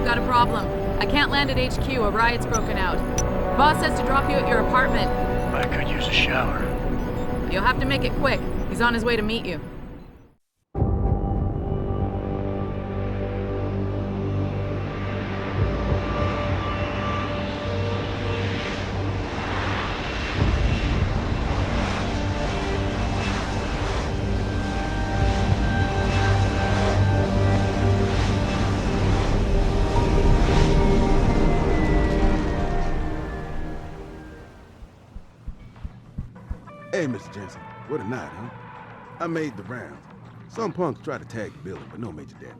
I've got a problem. I can't land at HQ. A riot's broken out. Boss says to drop you at your apartment. I could use a shower. You'll have to make it quick. He's on his way to meet you. Hey, Mr. Jensen, what a night, huh? I made the rounds. Some punks tried to tag the building, but no major damage.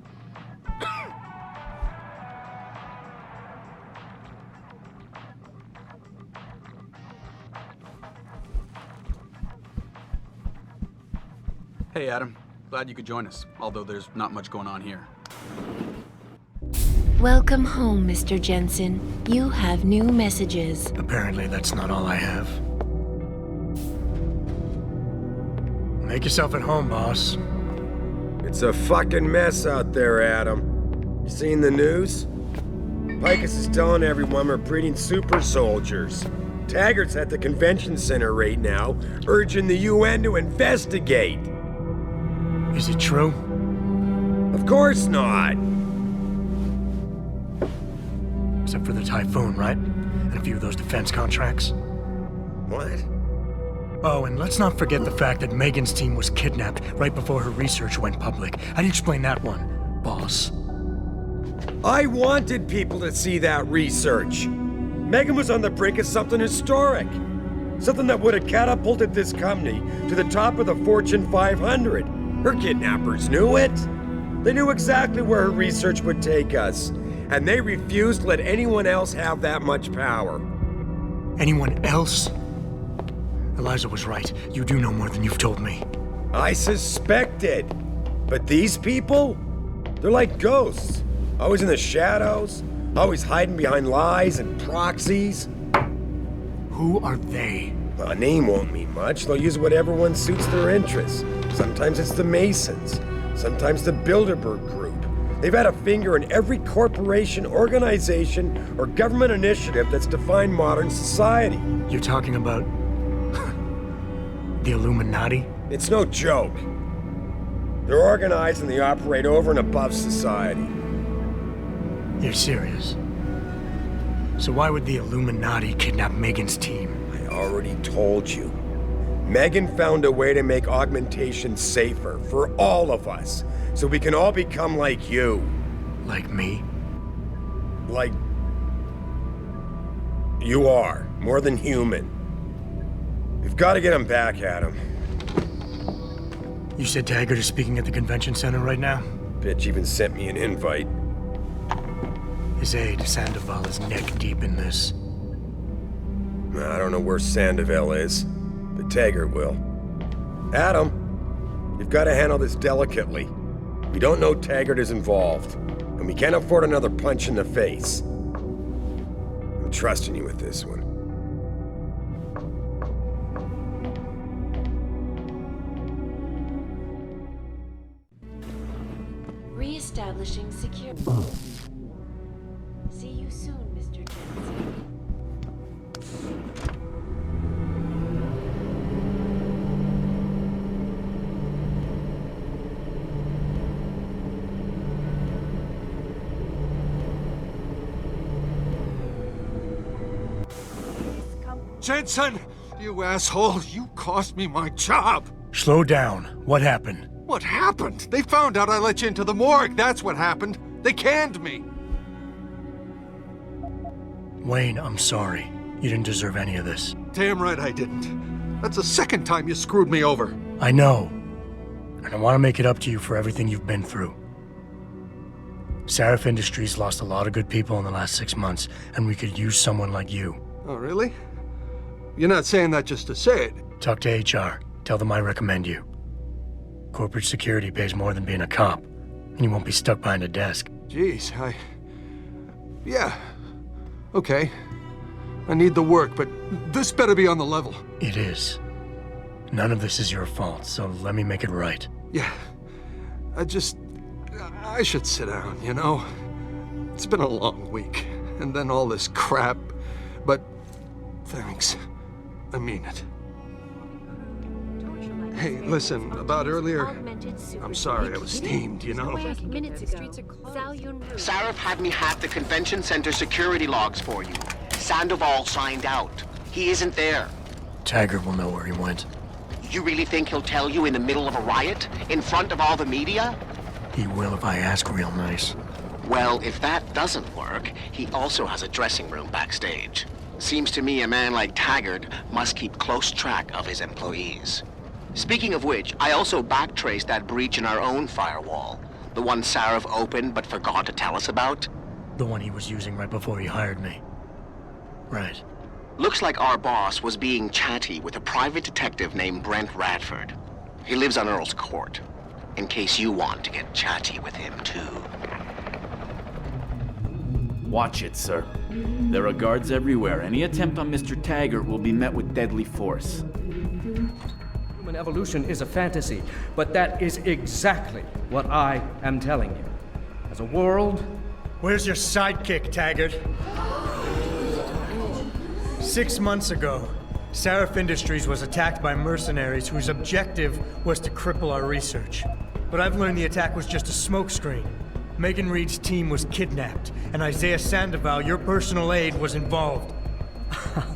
Hey, Adam. Glad you could join us, although there's not much going on here. Welcome home, Mr. Jensen. You have new messages. Apparently that's not all I have. Make yourself at home, boss. It's a fucking mess out there, Adam. You seen the news? Picus is telling everyone we're breeding super soldiers. Taggart's at the convention center right now, urging the UN to investigate. Is it true? Of course not. Except for the Typhoon, right? And a few of those defense contracts. What? Oh, and let's not forget the fact that Megan's team was kidnapped right before her research went public. How do you explain that one, boss? I wanted people to see that research. Megan was on the brink of something historic. Something that would have catapulted this company to the top of the Fortune 500. Her kidnappers knew it. They knew exactly where her research would take us. And they refused to let anyone else have that much power. Anyone else? Eliza was right. You do know more than you've told me. I suspected. But these people? They're like ghosts. Always in the shadows. Always hiding behind lies and proxies. Who are they? Well, a name won't mean much. They'll use whatever one suits their interests. Sometimes it's the Masons. Sometimes the Bilderberg Group. They've had a finger in every corporation, organization, or government initiative that's defined modern society. You're talking about... the Illuminati? It's no joke. They're organized and they operate over and above society. You're serious? So why would the Illuminati kidnap Megan's team? I already told you. Megan found a way to make augmentation safer for all of us, so we can all become like you. Like me? Like... you are. More than human. We've got to get him back, Adam. You said Taggart is speaking at the convention center right now? Bitch even sent me an invite. His aide, Sandoval, is neck deep in this. I don't know where Sandoval is, but Taggart will. Adam, you've got to handle this delicately. We don't know Taggart is involved, and we can't afford another punch in the face. I'm trusting you with this one. Re-establishing security. See you soon, Mr. Jensen. Jensen! You asshole! You cost me my job! Slow down. What happened? What happened? They found out I let you into the morgue. That's what happened. They canned me. Wayne, I'm sorry. You didn't deserve any of this. Damn right I didn't. That's the second time you screwed me over. I know. And I want to make it up to you for everything you've been through. Sarif Industries lost a lot of good people in the last 6 months, and we could use someone like you. Oh, really? You're not saying that just to say it. Talk to HR. Tell them I recommend you. Corporate security pays more than being a cop, and you won't be stuck behind a desk. Jeez, yeah. Okay. I need the work, but this better be on the level. It is. None of this is your fault, so let me make it right. Yeah. I should sit down, you know? It's been a long week, and then all this crap, but thanks. I mean it. Hey, listen, about earlier, I'm sorry, I was steamed, you know? Sarif had me hack the convention center security logs for you. Sandoval signed out. He isn't there. Taggart will know where he went. You really think he'll tell you in the middle of a riot? In front of all the media? He will if I ask real nice. Well, if that doesn't work, he also has a dressing room backstage. Seems to me a man like Taggart must keep close track of his employees. Speaking of which, I also backtraced that breach in our own firewall. The one Sarif opened but forgot to tell us about. The one he was using right before he hired me. Right. Looks like our boss was being chatty with a private detective named Brent Radford. He lives on Earl's Court, in case you want to get chatty with him too. Watch it, sir. There are guards everywhere. Any attempt on Mr. Taggart will be met with deadly force. Human evolution is a fantasy, but that is exactly what I am telling you. As a world... Where's your sidekick, Taggart? 6 months ago, Sarif Industries was attacked by mercenaries whose objective was to cripple our research. But I've learned the attack was just a smokescreen. Megan Reed's team was kidnapped, and Isaiah Sandoval, your personal aide, was involved.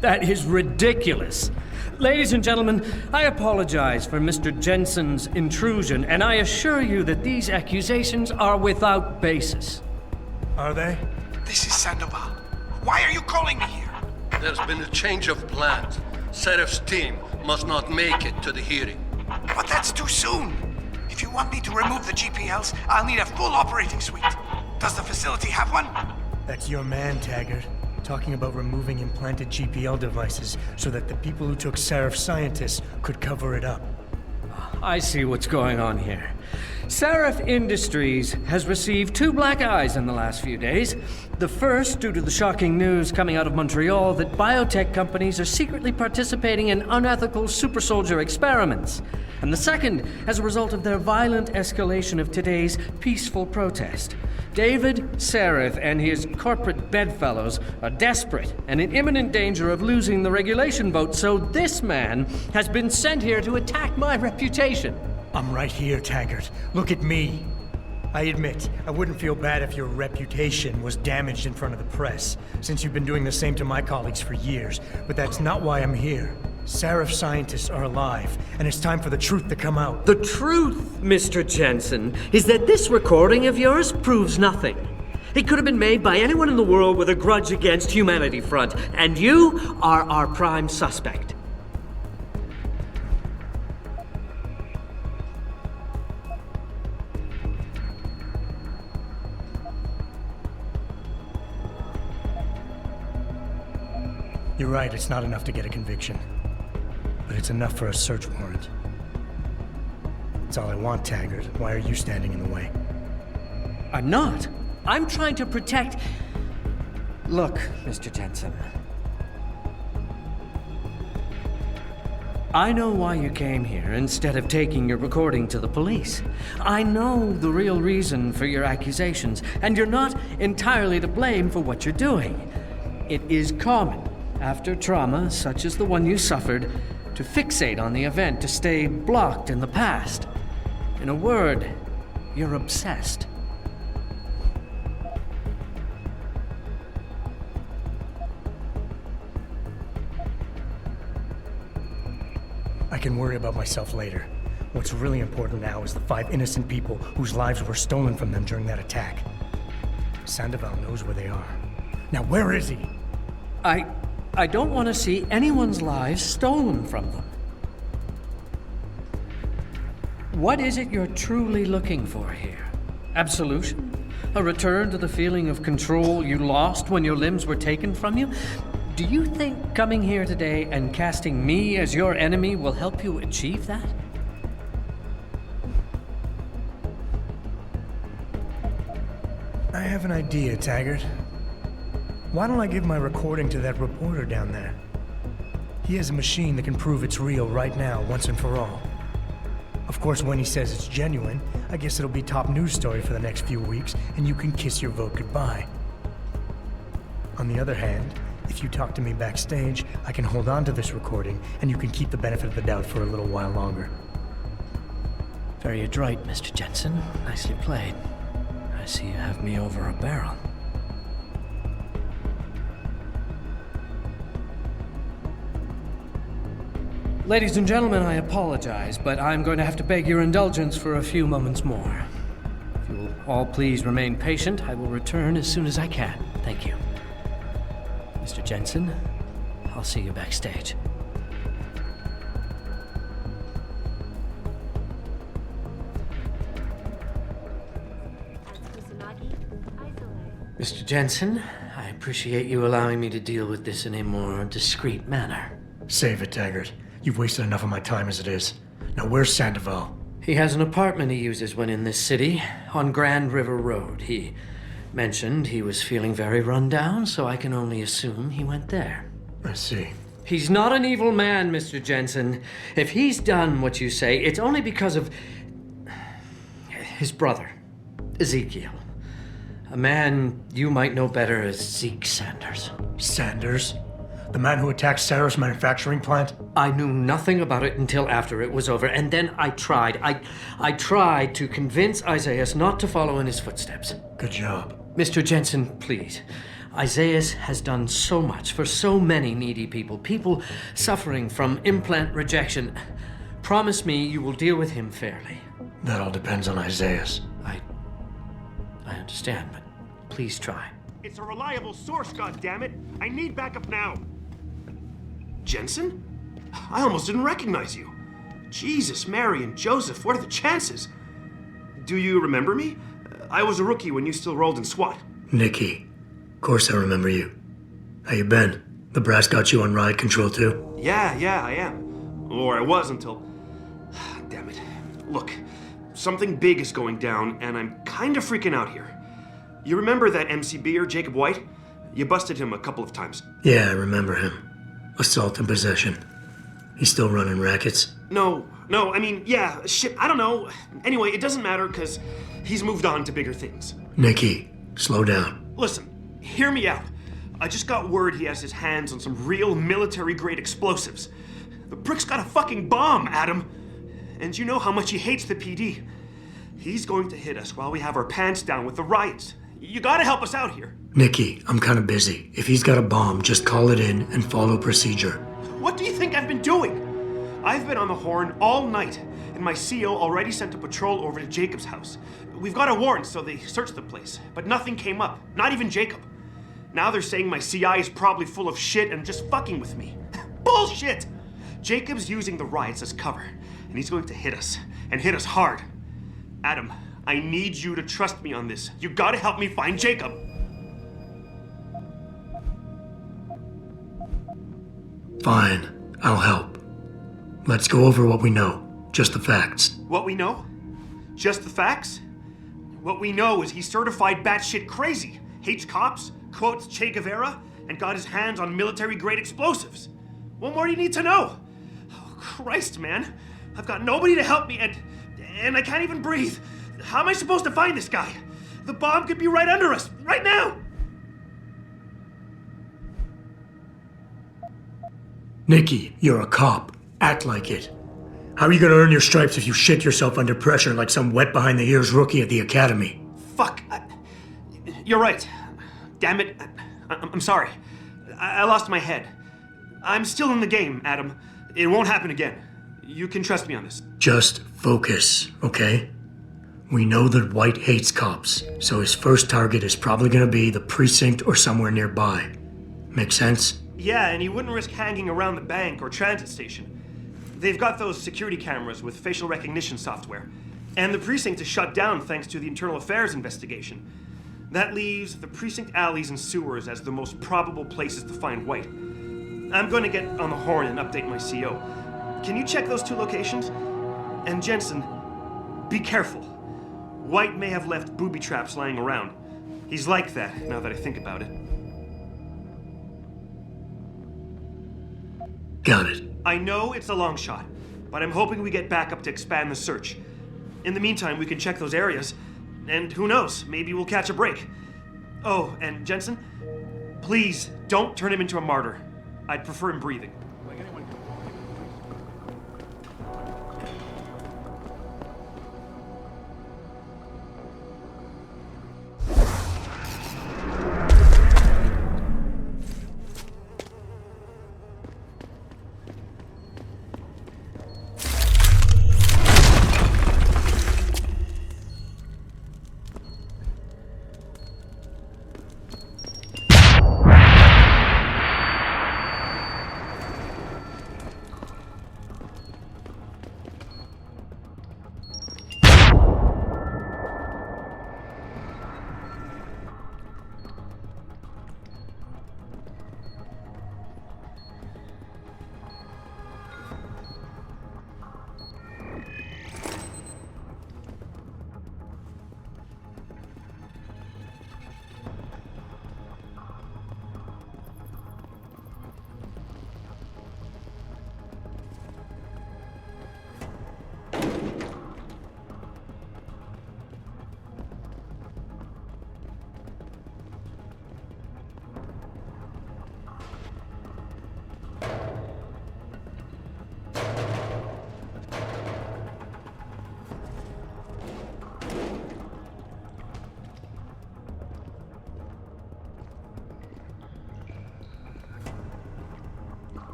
That is ridiculous. Ladies and gentlemen, I apologize for Mr. Jensen's intrusion, and I assure you that these accusations are without basis. Are they? This is Sandoval. Why are you calling me here? There's been a change of plans. Sarif's team must not make it to the hearing. But that's too soon. If you want me to remove the GPLs, I'll need a full operating suite. Does the facility have one? That's your man, Taggart. Talking about removing implanted GPL devices so that the people who took Sarif scientists could cover it up. I see what's going on here. Sarif Industries has received 2 black eyes in the last few days. The first, due to the shocking news coming out of Montreal that biotech companies are secretly participating in unethical super soldier experiments. And the second, as a result of their violent escalation of today's peaceful protest. David Sarif and his corporate bedfellows are desperate and in imminent danger of losing the regulation vote, so this man has been sent here to attack my reputation. I'm right here, Taggart. Look at me. I admit, I wouldn't feel bad if your reputation was damaged in front of the press, since you've been doing the same to my colleagues for years, but that's not why I'm here. Sarif scientists are alive, and it's time for the truth to come out. The truth, Mr. Jensen, is that this recording of yours proves nothing. It could have been made by anyone in the world with a grudge against Humanity Front, and you are our prime suspect. You're right, it's not enough to get a conviction. But it's enough for a search warrant. It's all I want, Taggart. Why are you standing in the way? I'm not. I'm trying to protect... Look, Mr. Jensen. I know why you came here instead of taking your recording to the police. I know the real reason for your accusations, and you're not entirely to blame for what you're doing. It is common, after trauma such as the one you suffered, to fixate on the event, to stay blocked in the past. In a word, you're obsessed. I can worry about myself later. What's really important now is the 5 innocent people whose lives were stolen from them during that attack. Sandoval knows where they are. Now, where is he? I don't want to see anyone's lives stolen from them. What is it you're truly looking for here? Absolution? A return to the feeling of control you lost when your limbs were taken from you? Do you think coming here today and casting me as your enemy will help you achieve that? I have an idea, Taggart. Why don't I give my recording to that reporter down there? He has a machine that can prove it's real right now, once and for all. Of course, when he says it's genuine, I guess it'll be top news story for the next few weeks, and you can kiss your vote goodbye. On the other hand, if you talk to me backstage, I can hold on to this recording, and you can keep the benefit of the doubt for a little while longer. Very adroit, Mr. Jensen. Nicely played. I see you have me over a barrel. Ladies and gentlemen, I apologize, but I'm going to have to beg your indulgence for a few moments more. If you will all please remain patient, I will return as soon as I can. Thank you. Mr. Jensen, I'll see you backstage. Mr. Jensen, I appreciate you allowing me to deal with this in a more discreet manner. Save it, Taggart. You've wasted enough of my time as it is. Now where's Sandoval? He has an apartment he uses when in this city, on Grand River Road. He mentioned he was feeling very run down, so I can only assume he went there. I see. He's not an evil man, Mr. Jensen. If he's done what you say, it's only because of his brother, Ezekiel. A man you might know better as Zeke Sanders. Sanders? The man who attacked Sarah's manufacturing plant? I knew nothing about it until after it was over, and then I tried. I tried to convince Isaias not to follow in his footsteps. Good job. Mr. Jensen, please. Isaias has done so much for so many needy people, people suffering from implant rejection. Promise me you will deal with him fairly. That all depends on Isaias. I understand, but please try. It's a reliable source, goddammit! I need backup now! Jensen? I almost didn't recognize you. Jesus, Mary, and Joseph, what are the chances? Do you remember me? I was a rookie when you still rolled in SWAT. Nikki. Of course I remember you. How you been? The brass got you on riot control too? Yeah, I am. Or I was until... Damn it. Look, something big is going down, and I'm kind of freaking out here. You remember that MCBer, Jacob White? You busted him a couple of times. Yeah, I remember him. Assault and possession. He's still running rackets? No, I mean, yeah, shit, I don't know. Anyway, it doesn't matter, because he's moved on to bigger things. Nikki, slow down. Listen, hear me out. I just got word he has his hands on some real military-grade explosives. The prick's got a fucking bomb, Adam. And you know how much he hates the PD. He's going to hit us while we have our pants down with the riots. You gotta help us out here. Nikki, I'm kinda busy. If he's got a bomb, just call it in and follow procedure. What do you think I've been doing? I've been on the horn all night, and my CO already sent a patrol over to Jacob's house. We've got a warrant, so they searched the place, but nothing came up, not even Jacob. Now they're saying my CI is probably full of shit and just fucking with me. Bullshit! Jacob's using the riots as cover, and he's going to hit us, and hit us hard. Adam, I need you to trust me on this. You gotta help me find Jacob. Fine, I'll help. Let's go over what we know. Just the facts. What we know? Just the facts? What we know is he's certified batshit crazy, hates cops, quotes Che Guevara, and got his hands on military-grade explosives. What more do you need to know? Oh, Christ, man. I've got nobody to help me, and I can't even breathe. How am I supposed to find this guy? The bomb could be right under us, right now! Nikki, you're a cop. Act like it. How are you gonna earn your stripes if you shit yourself under pressure like some wet behind the ears rookie at the academy? Fuck. You're right. Damn it. I'm sorry. I lost my head. I'm still in the game, Adam. It won't happen again. You can trust me on this. Just focus, okay? We know that White hates cops, so his first target is probably gonna be the precinct or somewhere nearby. Make sense? Yeah, and he wouldn't risk hanging around the bank or transit station. They've got those security cameras with facial recognition software. And the precinct is shut down thanks to the internal affairs investigation. That leaves the precinct alleys and sewers as the most probable places to find White. I'm going to get on the horn and update my CO. Can you check those two locations? And Jensen, be careful. White may have left booby traps lying around. He's like that, now that I think about it. Got it. I know it's a long shot, but I'm hoping we get backup to expand the search. In the meantime, we can check those areas, and who knows, maybe we'll catch a break. Oh, and Jensen, Please, don't turn him into a martyr. I'd prefer him breathing.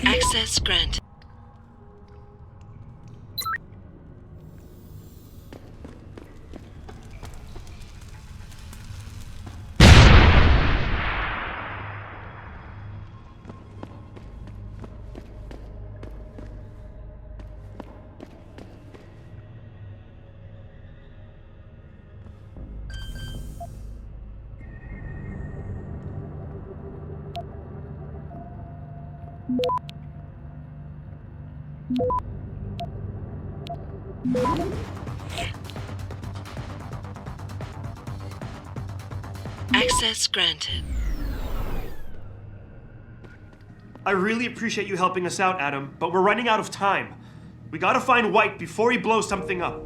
Access granted. Access granted. I really appreciate you helping us out, Adam, but we're running out of time. We gotta find White before he blows something up.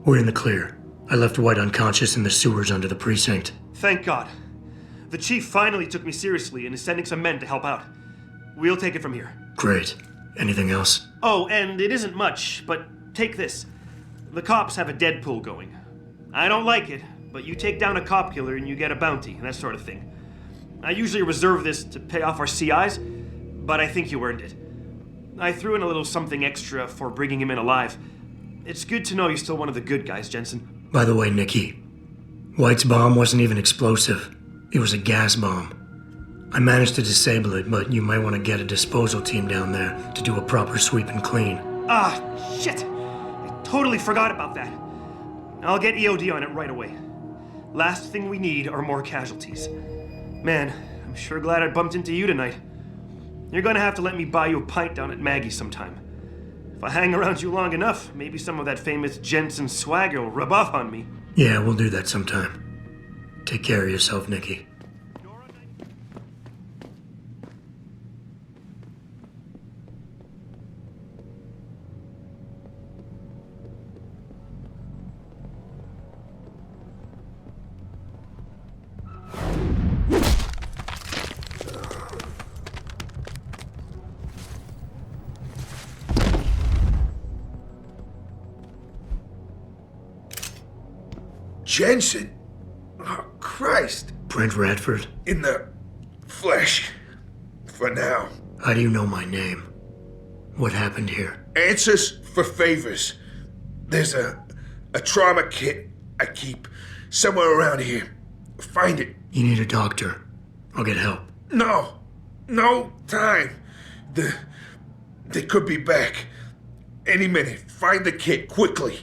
We're in the clear. I left White unconscious in the sewers under the precinct. Thank God. The chief finally took me seriously and is sending some men to help out. We'll take it from here. Great. Anything else? Oh, and it isn't much, but take this. The cops have a Deadpool going. I don't like it, but you take down a cop killer and you get a bounty, that sort of thing. I usually reserve this to pay off our CIs, but I think you earned it. I threw in a little something extra for bringing him in alive. It's good to know you're still one of the good guys, Jensen. By the way, Nikki, White's bomb wasn't even explosive. It was a gas bomb. I managed to disable it, but you might want to get a disposal team down there to do a proper sweep and clean. Ah, shit! I totally forgot about that. I'll get EOD on it right away. Last thing we need are more casualties. Man, I'm sure glad I bumped into you tonight. You're gonna have to let me buy you a pint down at Maggie's sometime. If I hang around you long enough, maybe some of that famous Jensen swagger will rub off on me. Yeah, we'll do that sometime. Take care of yourself, Nikki. Jensen? Oh, Christ. Brent Radford? In the flesh. For now. How do you know my name? What happened here? Answers for favors. There's a trauma kit I keep. Somewhere around here. Find it. You need a doctor. I'll get help. No. No time. They could be back. Any minute. Find the kid, quickly.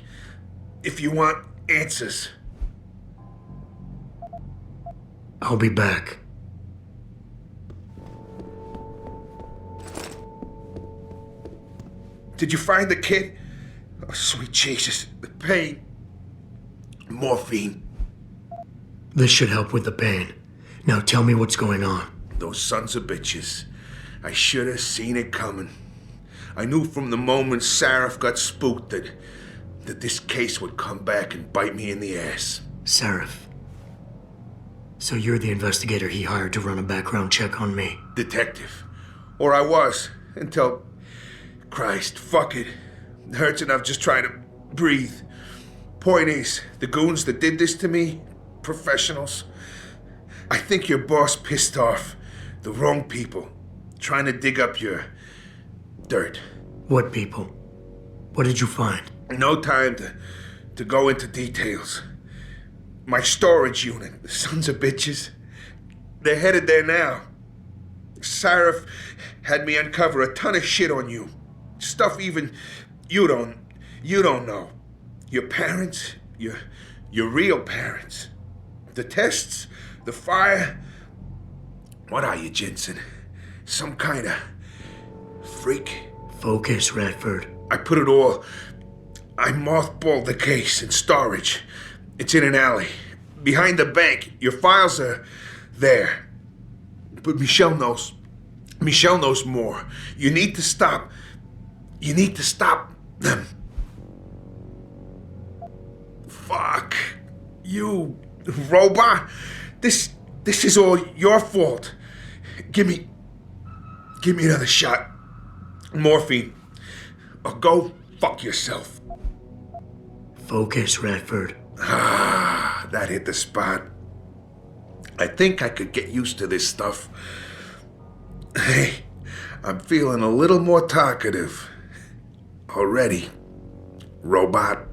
If you want answers. I'll be back. Did you find the kid? Oh, sweet Jesus. The pain. Morphine. This should help with the pain. Now tell me what's going on. Those sons of bitches. I should have seen it coming. I knew from the moment Sarif got spooked that this case would come back and bite me in the ass. Sarif. So you're the investigator he hired to run a background check on me? Detective. Or I was, until... Christ, fuck it. It hurts enough just trying to breathe. Point is, the goons that did this to me, professionals. I think your boss pissed off the wrong people, trying to dig up your dirt. What people? What did you find? No time to go into details. My storage unit, the sons of bitches, they're headed there now. Sarif had me uncover a ton of shit on you. Stuff even you don't know. Your parents, your real parents. The tests, the fire. What are you, Jensen? Some kind of freak? Focus, Radford. I mothballed the case in storage. It's in an alley. Behind the bank. Your files are there. But Michelle knows more. You need to stop them. Fuck. You robot. This is all your fault. Give me another shot. Morphine. Or go fuck yourself. Focus, Radford. Ah, that hit the spot. I think I could get used to this stuff. Hey, I'm feeling a little more talkative. Already. Robot.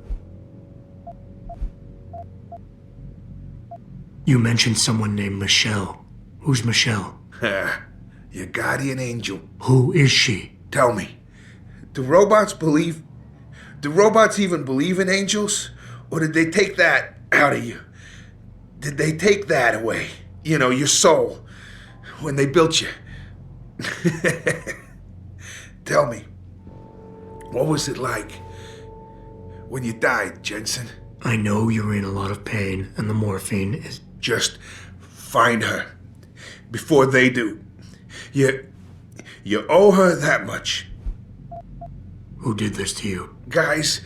You mentioned someone named Michelle. Who's Michelle? Your guardian angel. Who is she? Tell me, do robots even believe in angels? Or did they take that out of you? Did they take that away? You know, your soul, when they built you? Tell me, what was it like when you died, Jensen? I know you're in a lot of pain, and the morphine is... Just find her before they do. You owe her that much. Who did this to you? Guys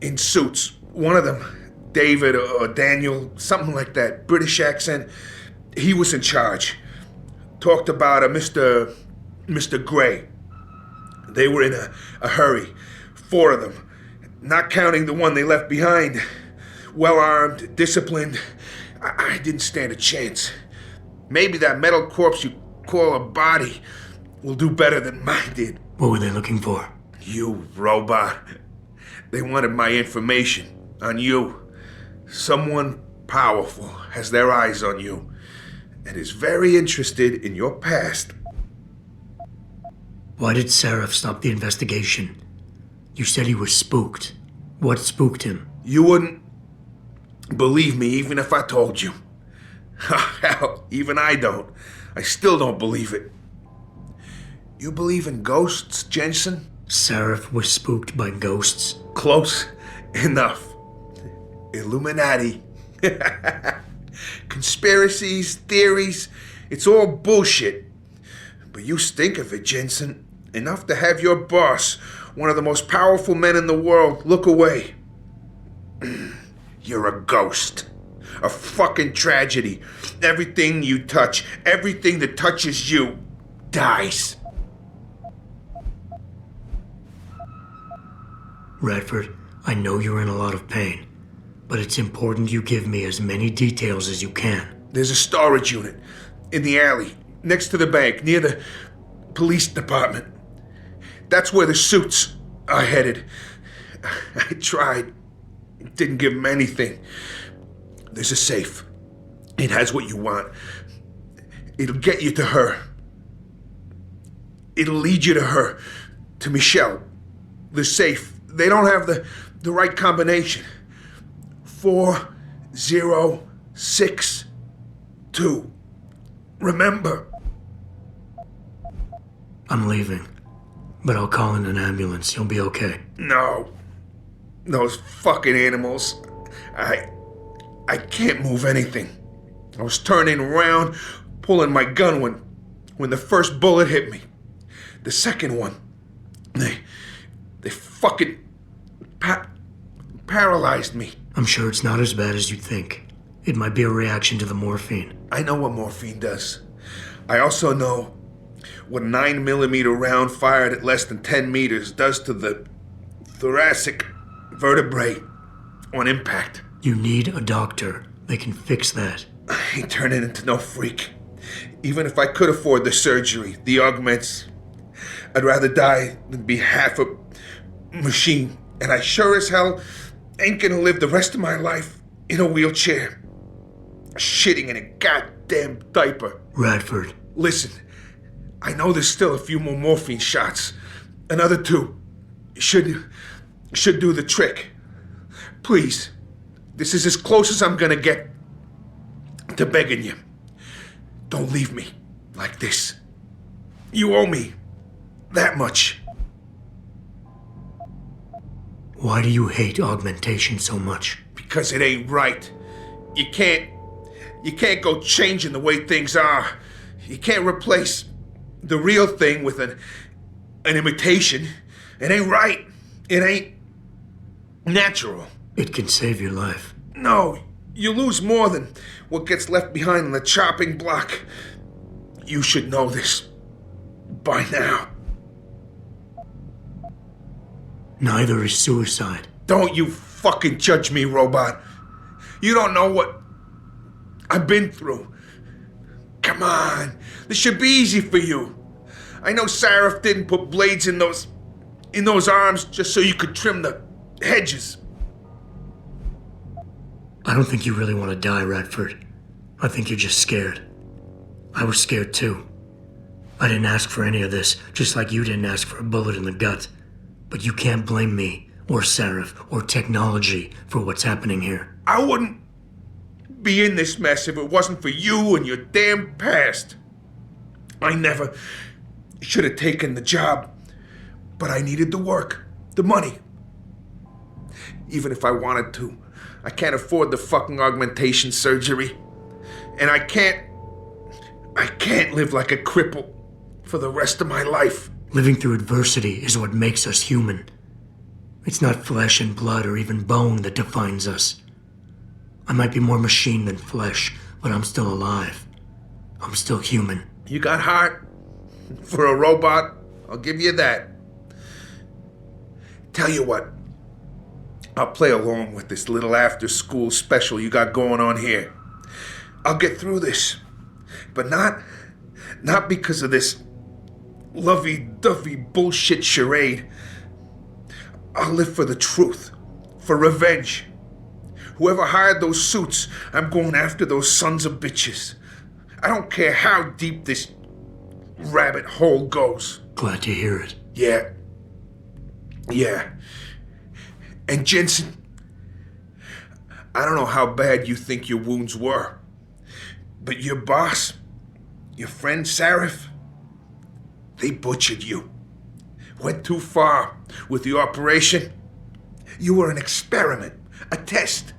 in suits. One of them, David or Daniel, something like that, British accent. He was in charge. Talked about a Mr. Gray. They were in a hurry. 4 of them. Not counting the one they left behind. Well-armed, disciplined. I didn't stand a chance. Maybe that metal corpse you call a body will do better than mine did. What were they looking for? You robot. They wanted my information on you. Someone powerful has their eyes on you and is very interested in your past. Why did Sarif stop the investigation? You said he was spooked. What spooked him? You wouldn't believe me even if I told you. Hell, even I don't. I still don't believe it. You believe in ghosts, Jensen? Sarif was spooked by ghosts? Close enough. Illuminati. Conspiracies, theories, it's all bullshit. But you stink of it, Jensen. Enough to have your boss, one of the most powerful men in the world, look away. You're a ghost. A fucking tragedy. Everything you touch, everything that touches you, dies. Radford, I know you're in a lot of pain, but it's important you give me as many details as you can. There's a storage unit in the alley, next to the bank, near the police department. That's where the suits are headed. I tried. Didn't give him anything. There's a safe. It has what you want. It'll get you to her. It'll lead you to her. To Michelle. The safe. They don't have the right combination. 4062. Remember. I'm leaving. But I'll call in an ambulance. You'll be okay. No. Those fucking animals. I can't move anything. I was turning around, pulling my gun when the first bullet hit me. The second one, they fucking paralyzed me. I'm sure it's not as bad as you'd think. It might be a reaction to the morphine. I know what morphine does. I also know what a 9mm round fired at less than 10 meters does to the thoracic vertebrae on impact. You need a doctor. They can fix that. I ain't turning into no freak. Even if I could afford the surgery, the augments, I'd rather die than be half a machine. And I sure as hell ain't gonna live the rest of my life in a wheelchair, shitting in a goddamn diaper. Radford. Listen, I know there's still a few more morphine shots. Another 2 should do the trick. Please, this is as close as I'm gonna get to begging you. Don't leave me like this. You owe me that much. Why do you hate augmentation so much? Because it ain't right. You can't go changing the way things are. You can't replace the real thing with an imitation. It ain't right. It ain't natural. It can save your life. No, you lose more than what gets left behind on the chopping block. You should know this by now. Neither is suicide. Don't you fucking judge me, robot. You don't know what I've been through. Come on, this should be easy for you. I know Sarah didn't put blades in those arms just so you could trim the hedges. I don't think you really want to die, Radford. I think you're just scared. I was scared too. I didn't ask for any of this, just like you didn't ask for a bullet in the gut. But you can't blame me, or Sarif, or technology for what's happening here. I wouldn't be in this mess if it wasn't for you and your damn past. I never should have taken the job, but I needed the work, the money. Even if I wanted to, I can't afford the fucking augmentation surgery. And I can't live like a cripple for the rest of my life. Living through adversity is what makes us human. It's not flesh and blood or even bone that defines us. I might be more machine than flesh, but I'm still alive. I'm still human. You got heart for a robot, I'll give you that. Tell you what, I'll play along with this little after-school special you got going on here. I'll get through this, but not because of this lovey-dovey bullshit charade. I'll live for the truth, for revenge. Whoever hired those suits, I'm going after those sons of bitches. I don't care how deep this rabbit hole goes. Glad to hear it. Yeah. And Jensen, I don't know how bad you think your wounds were, but your boss, your friend Sarif, they butchered you. Went too far with the operation. You were an experiment, a test.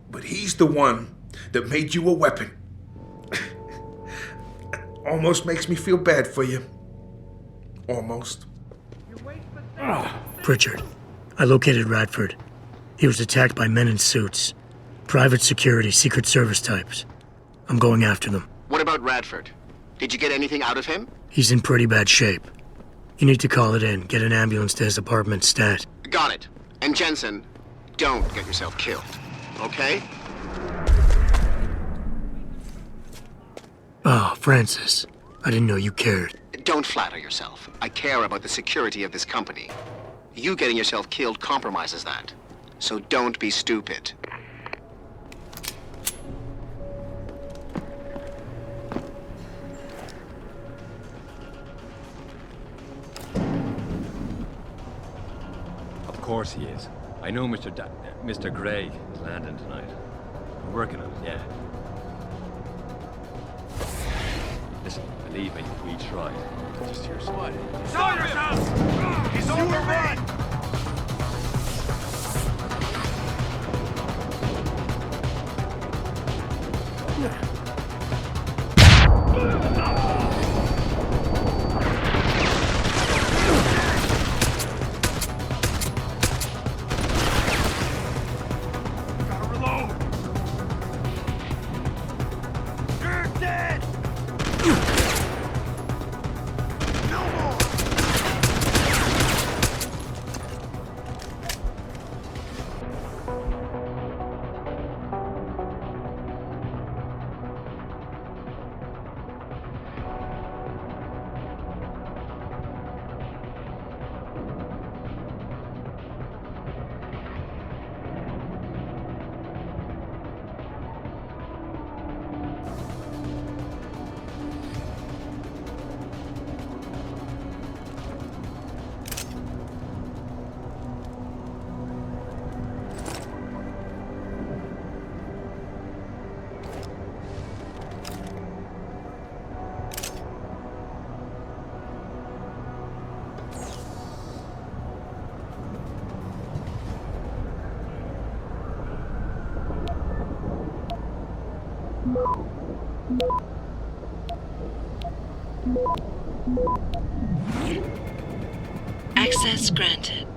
But he's the one that made you a weapon. Almost makes me feel bad for you. Almost. Pritchard, I located Radford. He was attacked by men in suits. Private security, Secret Service types. I'm going after them. What about Radford? Did you get anything out of him? He's in pretty bad shape. You need to call it in, get an ambulance to his apartment stat. Got it. And Jensen, don't get yourself killed, okay? Oh, Francis. I didn't know you cared. Don't flatter yourself. I care about the security of this company. You getting yourself killed compromises that. So don't be stupid. Of course he is. I know Mr. Gray is landing tonight. We're working on it, yeah. Listen, believe me, we tried. Just your side. Show yourselves! He's overrun! Access granted.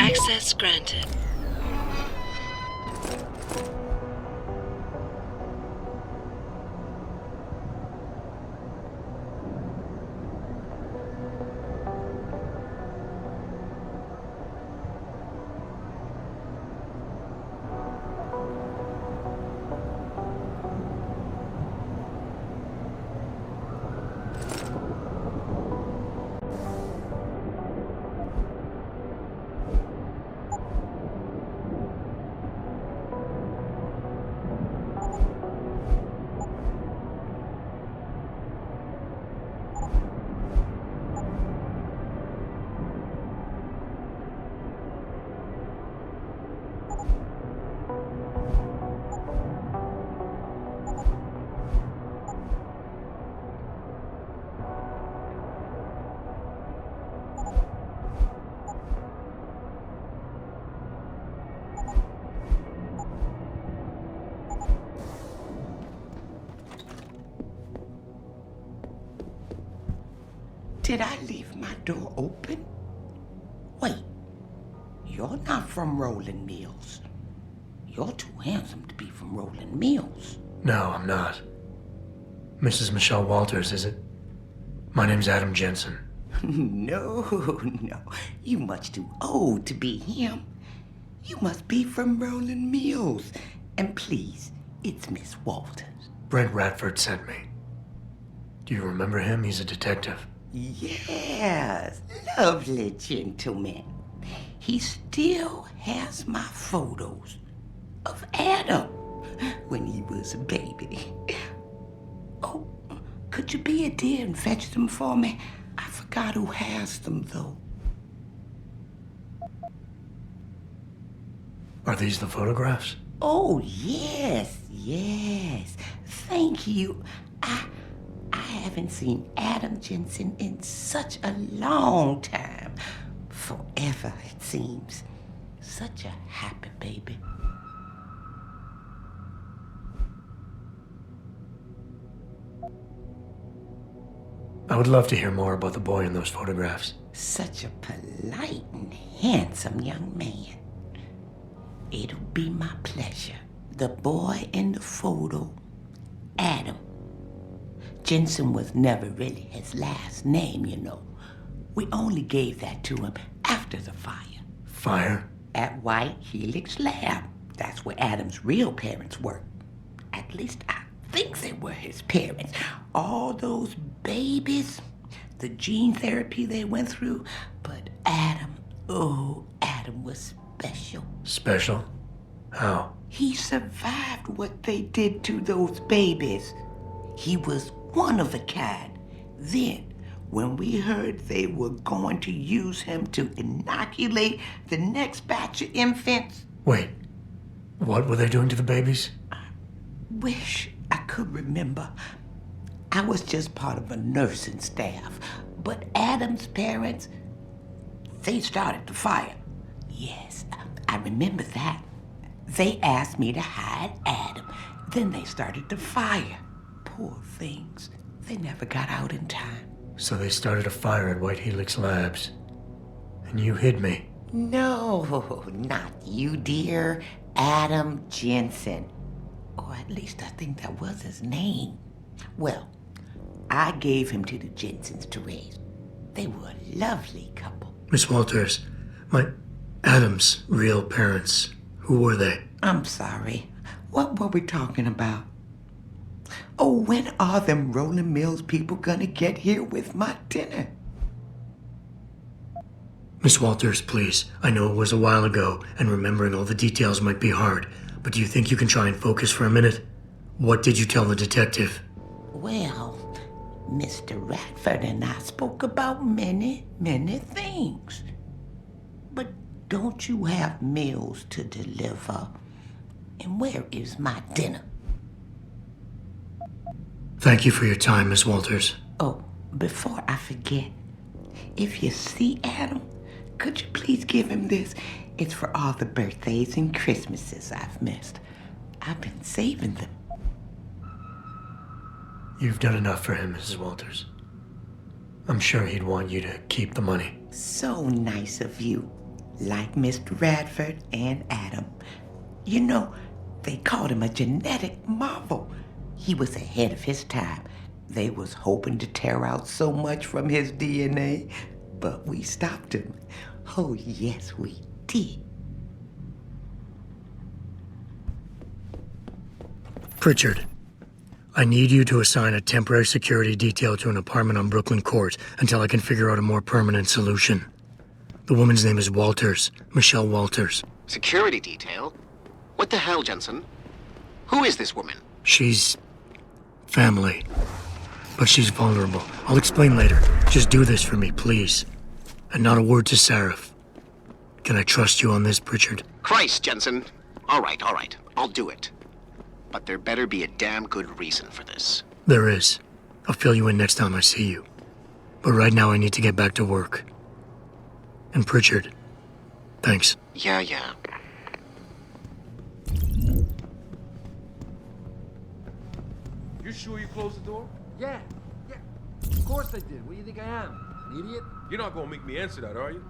Access granted. Did I leave my door open? Wait, you're not from Rolling Mills. You're too handsome to be from Rolling Mills. No, I'm not. Mrs. Michelle Walters, is it? My name's Adam Jensen. No. You much too old to be him. You must be from Rolling Mills. And please, it's Miss Walters. Brent Radford sent me. Do you remember him? He's a detective. Yes, lovely gentleman. He still has my photos of Adam when he was a baby. Oh, could you be a dear and fetch them for me? I forgot who has them, though. Are these the photographs? Oh, yes. Thank you. I haven't seen Adam Jensen in such a long time. Forever, it seems. Such a happy baby. I would love to hear more about the boy in those photographs. Such a polite and handsome young man. It'll be my pleasure. The boy in the photo, Adam. Jensen was never really his last name, you know. We only gave that to him after the fire. Fire? At White Helix Lab. That's where Adam's real parents worked. At least I think they were his parents. All those babies, the gene therapy they went through. But Adam was special. Special? How? He survived what they did to those babies. He was one of a kind. Then, when we heard they were going to use him to inoculate the next batch of infants... Wait, what were they doing to the babies? I wish I could remember. I was just part of a nursing staff. But Adam's parents, they started the fire. Yes, I remember that. They asked me to hide Adam. Then they started the fire. Poor things. They never got out in time. So they started a fire at White Helix Labs. And you hid me. No, not you, dear. Adam Jensen. Or at least I think that was his name. Well, I gave him to the Jensens to raise. They were a lovely couple. Miss Walters, my Adam's real parents, who were they? I'm sorry. What were we talking about? Oh, when are them Rolling Mills people gonna get here with my dinner? Miss Walters, please. I know it was a while ago, and remembering all the details might be hard, but do you think you can try and focus for a minute? What did you tell the detective? Well, Mr. Radford and I spoke about many things. But don't you have meals to deliver? And where is my dinner? Thank you for your time, Miss Walters. Oh, before I forget, if you see Adam, could you please give him this? It's for all the birthdays and Christmases I've missed. I've been saving them. You've done enough for him, Mrs. Walters. I'm sure he'd want you to keep the money. So nice of you. Like Mr. Radford and Adam. You know, they called him a genetic marvel. He was ahead of his time. They was hoping to tear out so much from his DNA, but we stopped him. Oh, yes, we did. Pritchard, I need you to assign a temporary security detail to an apartment on Brooklyn Court until I can figure out a more permanent solution. The woman's name is Walters, Michelle Walters. Security detail? What the hell, Jensen? Who is this woman? She's family, but she's vulnerable. I'll explain later. Just do this for me, please. And not a word to Sarif. Can I trust you on this, Pritchard? Christ, Jensen. All right. I'll do it. But there better be a damn good reason for this. There is. I'll fill you in next time I see you. But right now I need to get back to work. And Pritchard, thanks. Yeah. You sure you closed the door? Yeah. Of course I did. What do you think I am? An idiot? You're not gonna make me answer that, are you?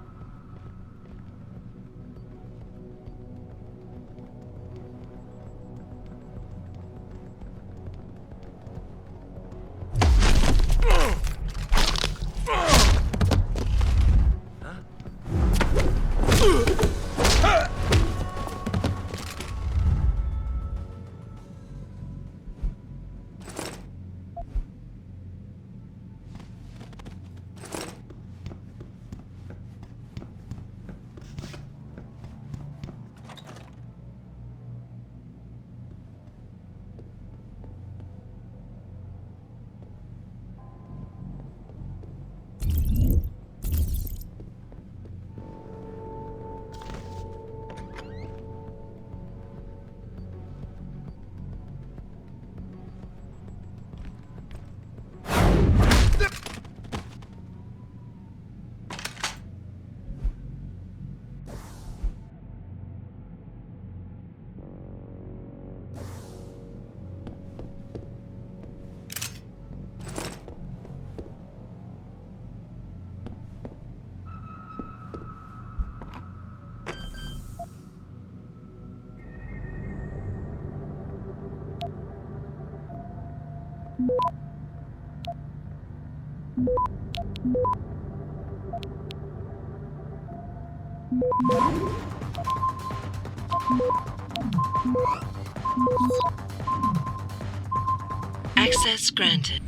Access granted.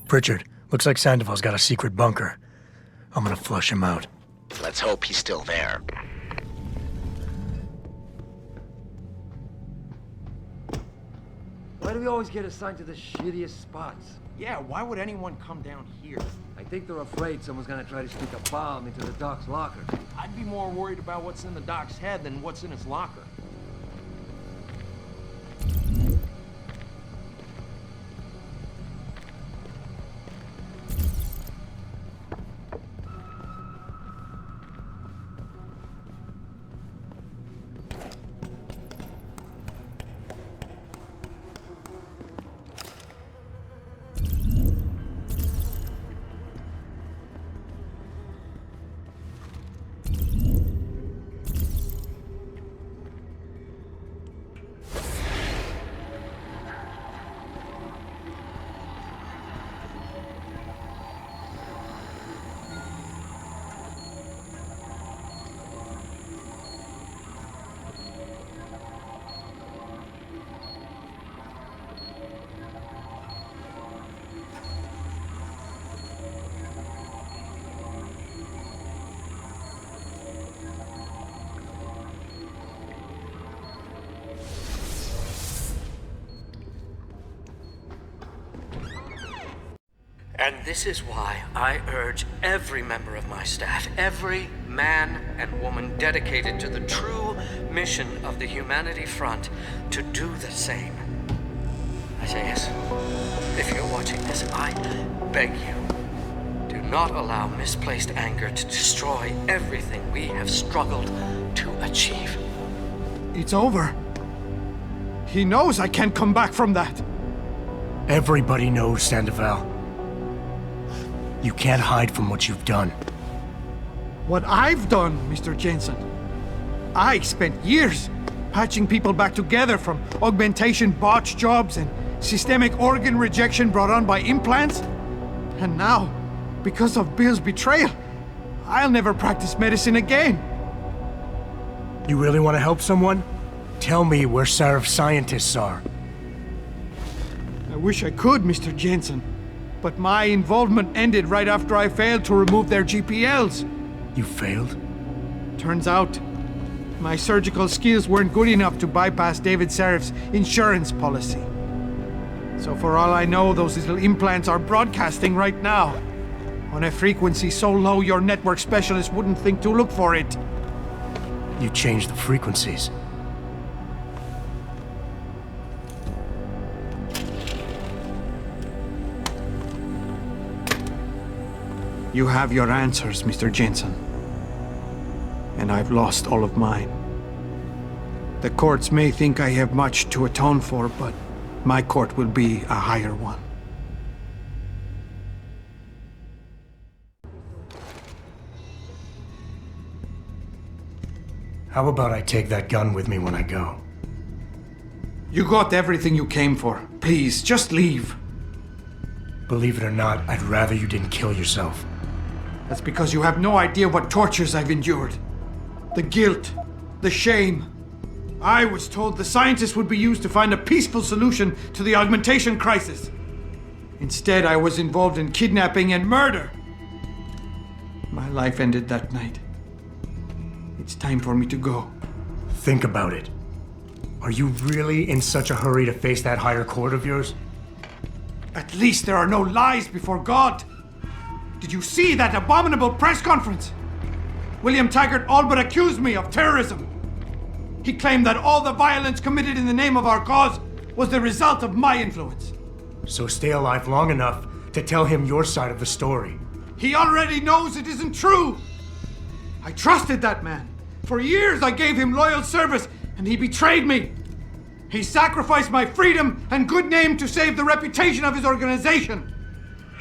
Pritchard, looks like Sandoval's got a secret bunker. I'm gonna flush him out. Let's hope he's still there. Why do we always get assigned to the shittiest spots? Yeah, why would anyone come down here? I think they're afraid someone's gonna try to sneak a bomb into the Doc's locker. I'd be more worried about what's in the Doc's head than what's in his locker. And this is why I urge every member of my staff, every man and woman dedicated to the true mission of the Humanity Front, to do the same. I say yes. If you're watching this, I beg you, do not allow misplaced anger to destroy everything we have struggled to achieve. It's over. He knows I can't come back from that. Everybody knows, Sandoval. You can't hide from what you've done. What I've done, Mr. Jensen. I spent years patching people back together from augmentation botch jobs and systemic organ rejection brought on by implants. And now, because of Bill's betrayal, I'll never practice medicine again. You really want to help someone? Tell me where Sarif's scientists are. I wish I could, Mr. Jensen. But my involvement ended right after I failed to remove their GPLs. You failed? Turns out, my surgical skills weren't good enough to bypass David Sarif's insurance policy. So for all I know, those little implants are broadcasting right now, on a frequency so low your network specialist wouldn't think to look for it. You changed the frequencies. You have your answers, Mr. Jensen. And I've lost all of mine. The courts may think I have much to atone for, but my court will be a higher one. How about I take that gun with me when I go? You got everything you came for. Please, just leave. Believe it or not, I'd rather you didn't kill yourself. That's because you have no idea what tortures I've endured. The guilt, the shame. I was told the scientists would be used to find a peaceful solution to the augmentation crisis. Instead, I was involved in kidnapping and murder. My life ended that night. It's time for me to go. Think about it. Are you really in such a hurry to face that higher court of yours? At least there are no lies before God. Did you see that abominable press conference? William Taggart all but accused me of terrorism. He claimed that all the violence committed in the name of our cause was the result of my influence. So stay alive long enough to tell him your side of the story. He already knows it isn't true. I trusted that man. For years I gave him loyal service, and he betrayed me. He sacrificed my freedom and good name to save the reputation of his organization.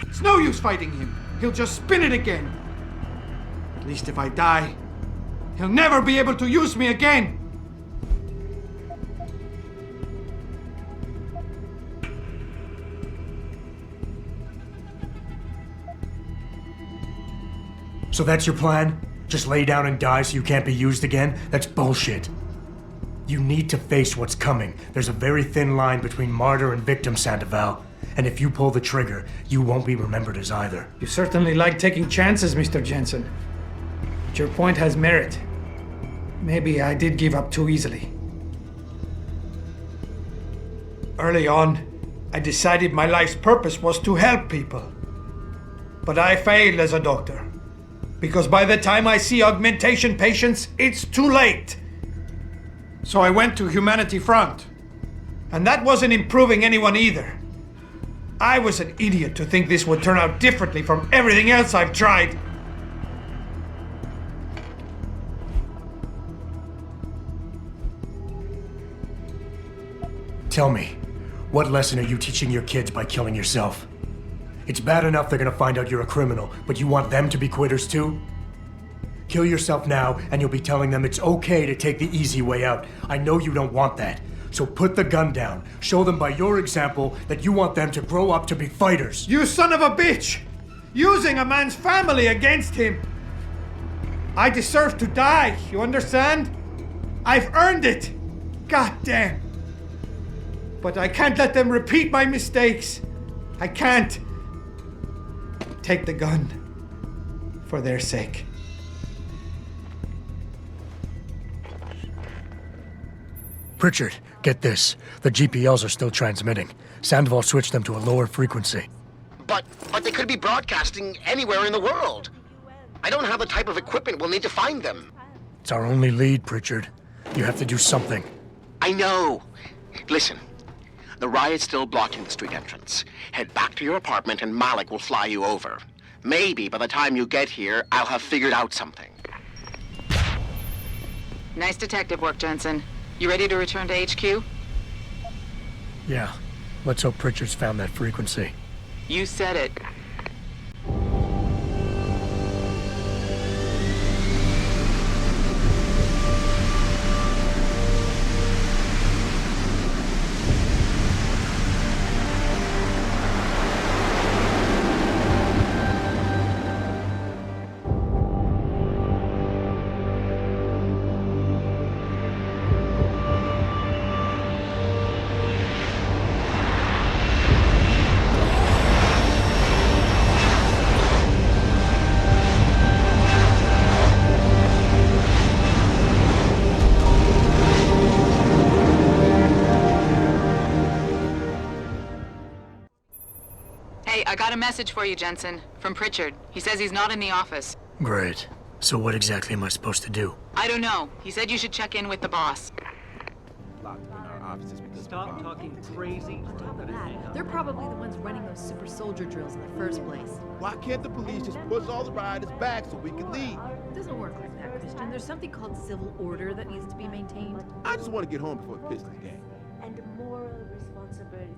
It's no use fighting him. He'll just spin it again. At least if I die, he'll never be able to use me again. So that's your plan? Just lay down and die so you can't be used again? That's bullshit. You need to face what's coming. There's a very thin line between martyr and victim, Sandoval. And if you pull the trigger, you won't be remembered as either. You certainly like taking chances, Mr. Jensen. But your point has merit. Maybe I did give up too easily. Early on, I decided my life's purpose was to help people. But I failed as a doctor. Because by the time I see augmentation patients, it's too late. So I went to Humanity Front. And that wasn't improving anyone either. I was an idiot to think this would turn out differently from everything else I've tried. Tell me, what lesson are you teaching your kids by killing yourself? It's bad enough they're gonna find out you're a criminal, but you want them to be quitters too? Kill yourself now, and you'll be telling them it's okay to take the easy way out. I know you don't want that. So put the gun down. Show them by your example that you want them to grow up to be fighters. You son of a bitch! Using a man's family against him! I deserve to die, you understand? I've earned it! God damn! But I can't let them repeat my mistakes. I can't. Take the gun. For their sake. Pritchard, get this. The GPLs are still transmitting. Sandoval switched them to a lower frequency. But they could be broadcasting anywhere in the world. I don't have the type of equipment we'll need to find them. It's our only lead, Pritchard. You have to do something. I know. Listen, the riot's still blocking the street entrance. Head back to your apartment and Malik will fly you over. Maybe by the time you get here, I'll have figured out something. Nice detective work, Jensen. You ready to return to HQ? Yeah. Let's hope Pritchard's found that frequency. You said it. I got a message for you, Jensen, from Pritchard. He says he's not in the office. Great. So what exactly am I supposed to do? I don't know. He said you should check in with the boss. Locked in our offices because stop talking crazy? On top of that, they're probably the ones running those super soldier drills in the first place. Why can't the police just push all the rioters back so we can leave? It doesn't work like that, Christian. There's something called civil order that needs to be maintained. I just want to get home before the Pistons game. And moral responsibility.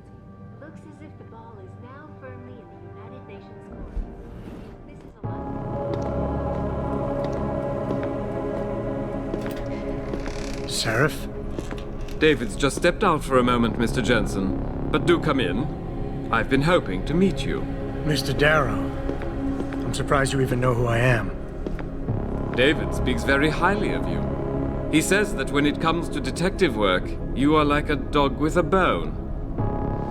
Looks as if the ball is now firmly in the United Nations court. This is a lot. Seraph? David's just stepped out for a moment, Mr. Jensen. But do come in. I've been hoping to meet you. Mr. Darrow. I'm surprised you even know who I am. David speaks very highly of you. He says that when it comes to detective work, you are like a dog with a bone.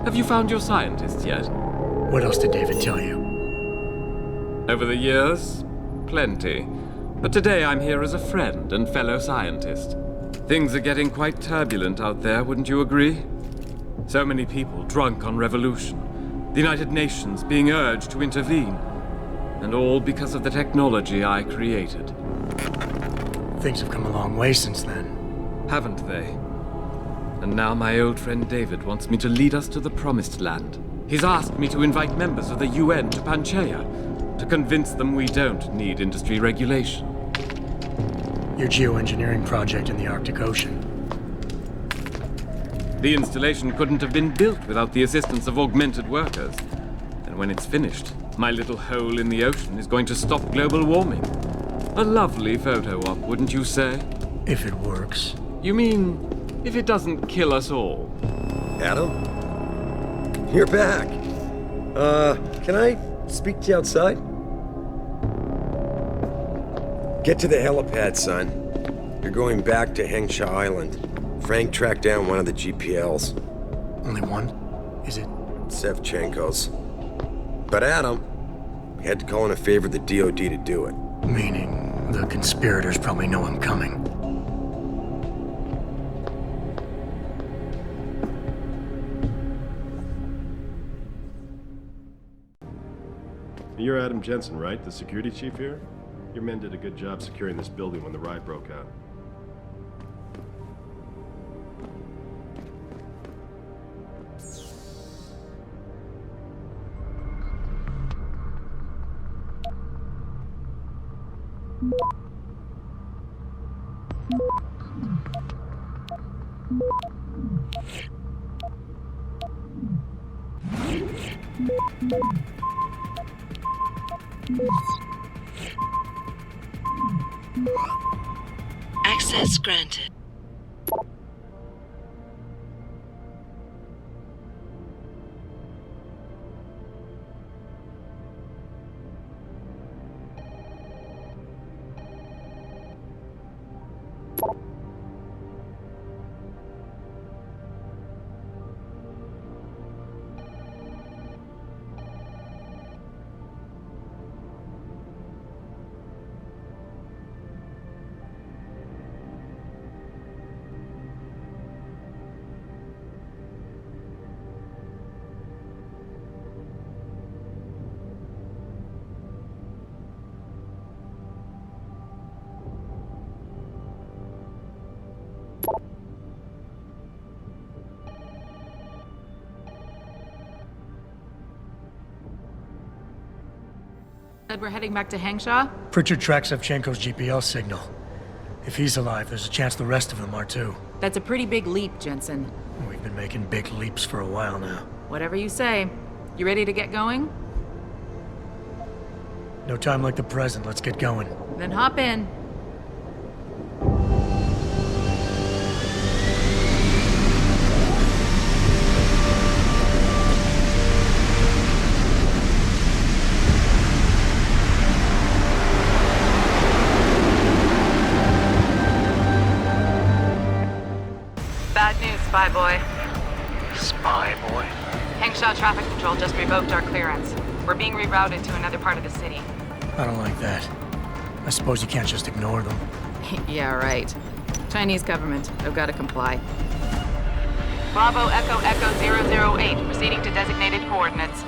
Have you found your scientist yet? What else did David tell you? Over the years, plenty. But today I'm here as a friend and fellow scientist. Things are getting quite turbulent out there, wouldn't you agree? So many people drunk on revolution. The United Nations being urged to intervene. And all because of the technology I created. Things have come a long way since then. Haven't they? And now my old friend David wants me to lead us to the Promised Land. He's asked me to invite members of the UN to Panchaea, to convince them we don't need industry regulation. Your geoengineering project in the Arctic Ocean. The installation couldn't have been built without the assistance of augmented workers. And when it's finished, my little hole in the ocean is going to stop global warming. A lovely photo op, wouldn't you say? If it works. You mean, if it doesn't kill us all? Adam? You're back. Can I speak to you outside? Get to the helipad, son. You're going back to Hengsha Island. Frank tracked down one of the GPLs. Only one? Is it? Shevchenko's. But Adam, we had to call in a favor of the DOD to do it. Meaning, the conspirators probably know I'm coming. You're Adam Jensen, right? The security chief here? Your men did a good job securing this building when the riot broke out. Access granted. Said we're heading back to Hengsha? Pritchard tracks Shevchenko's GPL signal. If he's alive, there's a chance the rest of them are too. That's a pretty big leap, Jensen. We've been making big leaps for a while now. Whatever you say. You ready to get going? No time like the present. Let's get going. Then hop in. Bad news, Spy Boy. Spy Boy? Hengsha Traffic Control just revoked our clearance. We're being rerouted to another part of the city. I don't like that. I suppose you can't just ignore them. Yeah, right. Chinese government. They've got to comply. Bravo Echo Echo 008, proceeding to designated coordinates.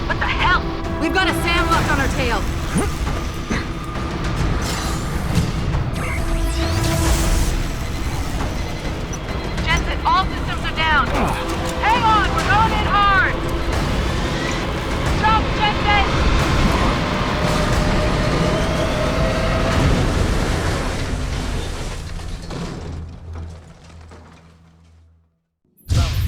What the hell? We've got a sandlock on our tail.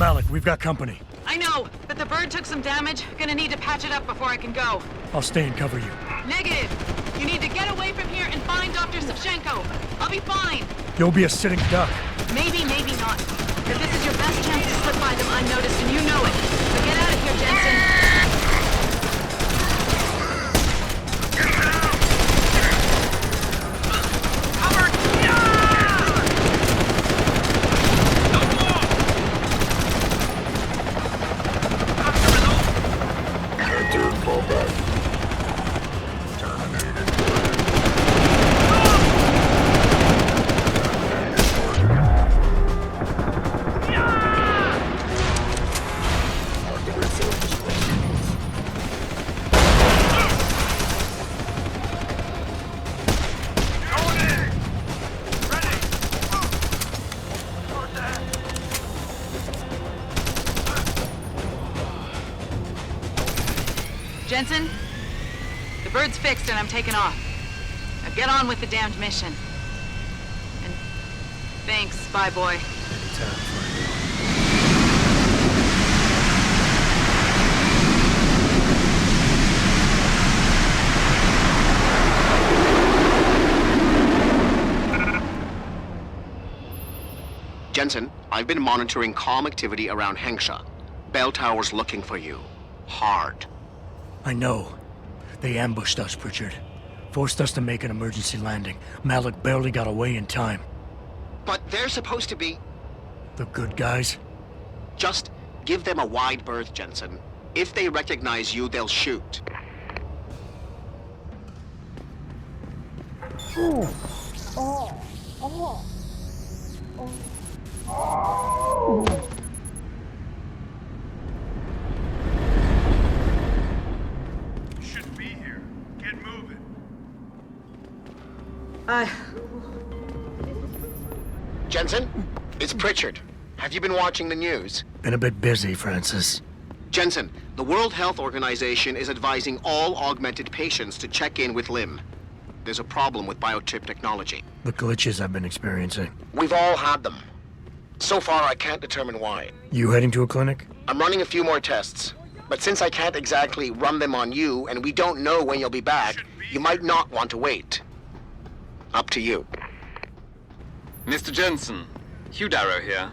Malik, we've got company. I know, but the bird took some damage. Gonna need to patch it up before I can go. I'll stay and cover you. Negative. You need to get away from here and find Dr. Shevchenko. I'll be fine. You'll be a sitting duck. Maybe, maybe not. But this is your best chance to slip by them unnoticed, and you know it. So get out of here, Jensen. Jensen, the bird's fixed and I'm taking off. Now get on with the damned mission. And thanks, bye boy. Jensen, I've been monitoring comm activity around Hengsha. Bell Tower's looking for you. Hard. I know. They ambushed us, Pritchard. Forced us to make an emergency landing. Malik barely got away in time. But they're supposed to be... The good guys? Just give them a wide berth, Jensen. If they recognize you, they'll shoot. Shouldn't be here. Get moving. Jensen, it's Pritchard. Have you been watching the news? Been a bit busy, Francis. Jensen, the World Health Organization is advising all augmented patients to check in with Lim. There's a problem with biochip technology. The glitches I've been experiencing. We've all had them. So far, I can't determine why. You heading to a clinic? I'm running a few more tests. But since I can't exactly run them on you, and we don't know when you'll be back, you might not want to wait. Up to you. Mr. Jensen, Hugh Darrow here.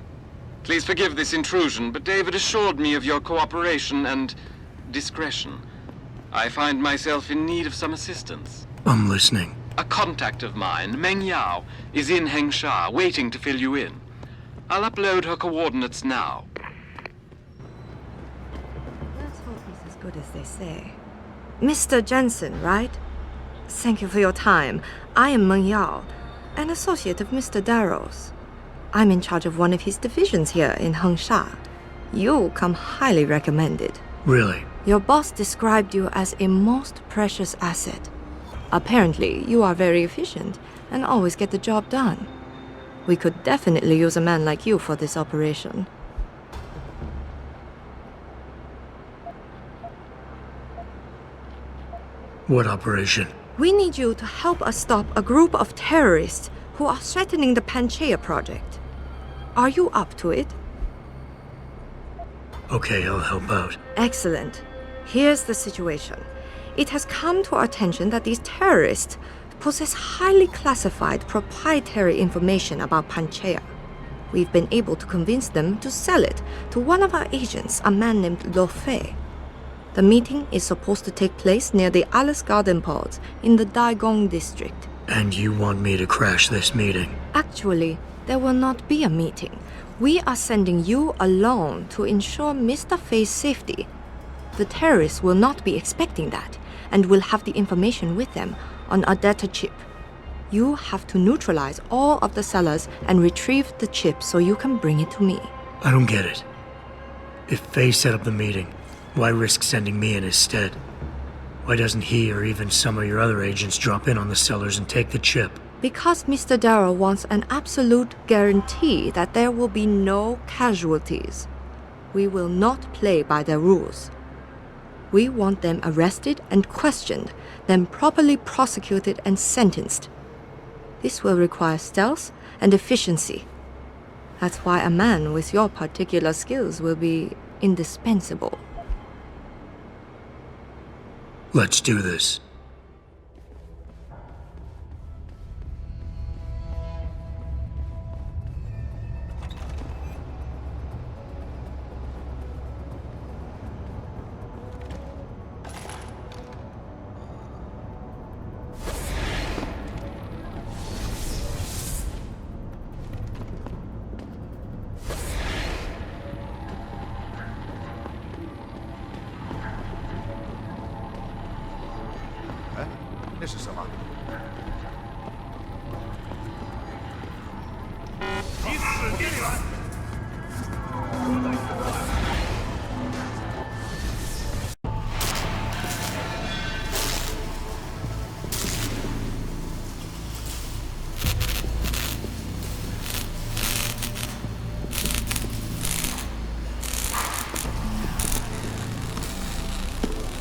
Please forgive this intrusion, but David assured me of your cooperation and discretion. I find myself in need of some assistance. I'm listening. A contact of mine, Meng Yao, is in Hengsha, waiting to fill you in. I'll upload her coordinates now. Let's hope he's as good as they say. Mr. Jensen, right? Thank you for your time. I am Meng Yao, an associate of Mr. Darrow's. I'm in charge of one of his divisions here in Hengsha. You come highly recommended. Really? Your boss described you as a most precious asset. Apparently, you are very efficient and always get the job done. We could definitely use a man like you for this operation. What operation? We need you to help us stop a group of terrorists who are threatening the Panchaea project. Are you up to it? Okay, I'll help out. Excellent. Here's the situation. It has come to our attention that these terrorists possess highly classified proprietary information about Panchaea. We've been able to convince them to sell it to one of our agents, a man named Lo Fei. The meeting is supposed to take place near the Alice Garden pods in the Daigong district. And you want me to crash this meeting? Actually, there will not be a meeting. We are sending you alone to ensure Mr. Fei's safety. The terrorists will not be expecting that, and will have the information with them on a data chip. You have to neutralize all of the sellers and retrieve the chip so you can bring it to me. I don't get it. If Fei set up the meeting, why risk sending me in his stead? Why doesn't he or even some of your other agents drop in on the sellers and take the chip? Because Mr. Darrow wants an absolute guarantee that there will be no casualties. We will not play by their rules. We want them arrested and questioned, then properly prosecuted and sentenced. This will require stealth and efficiency. That's why a man with your particular skills will be indispensable. Let's do this.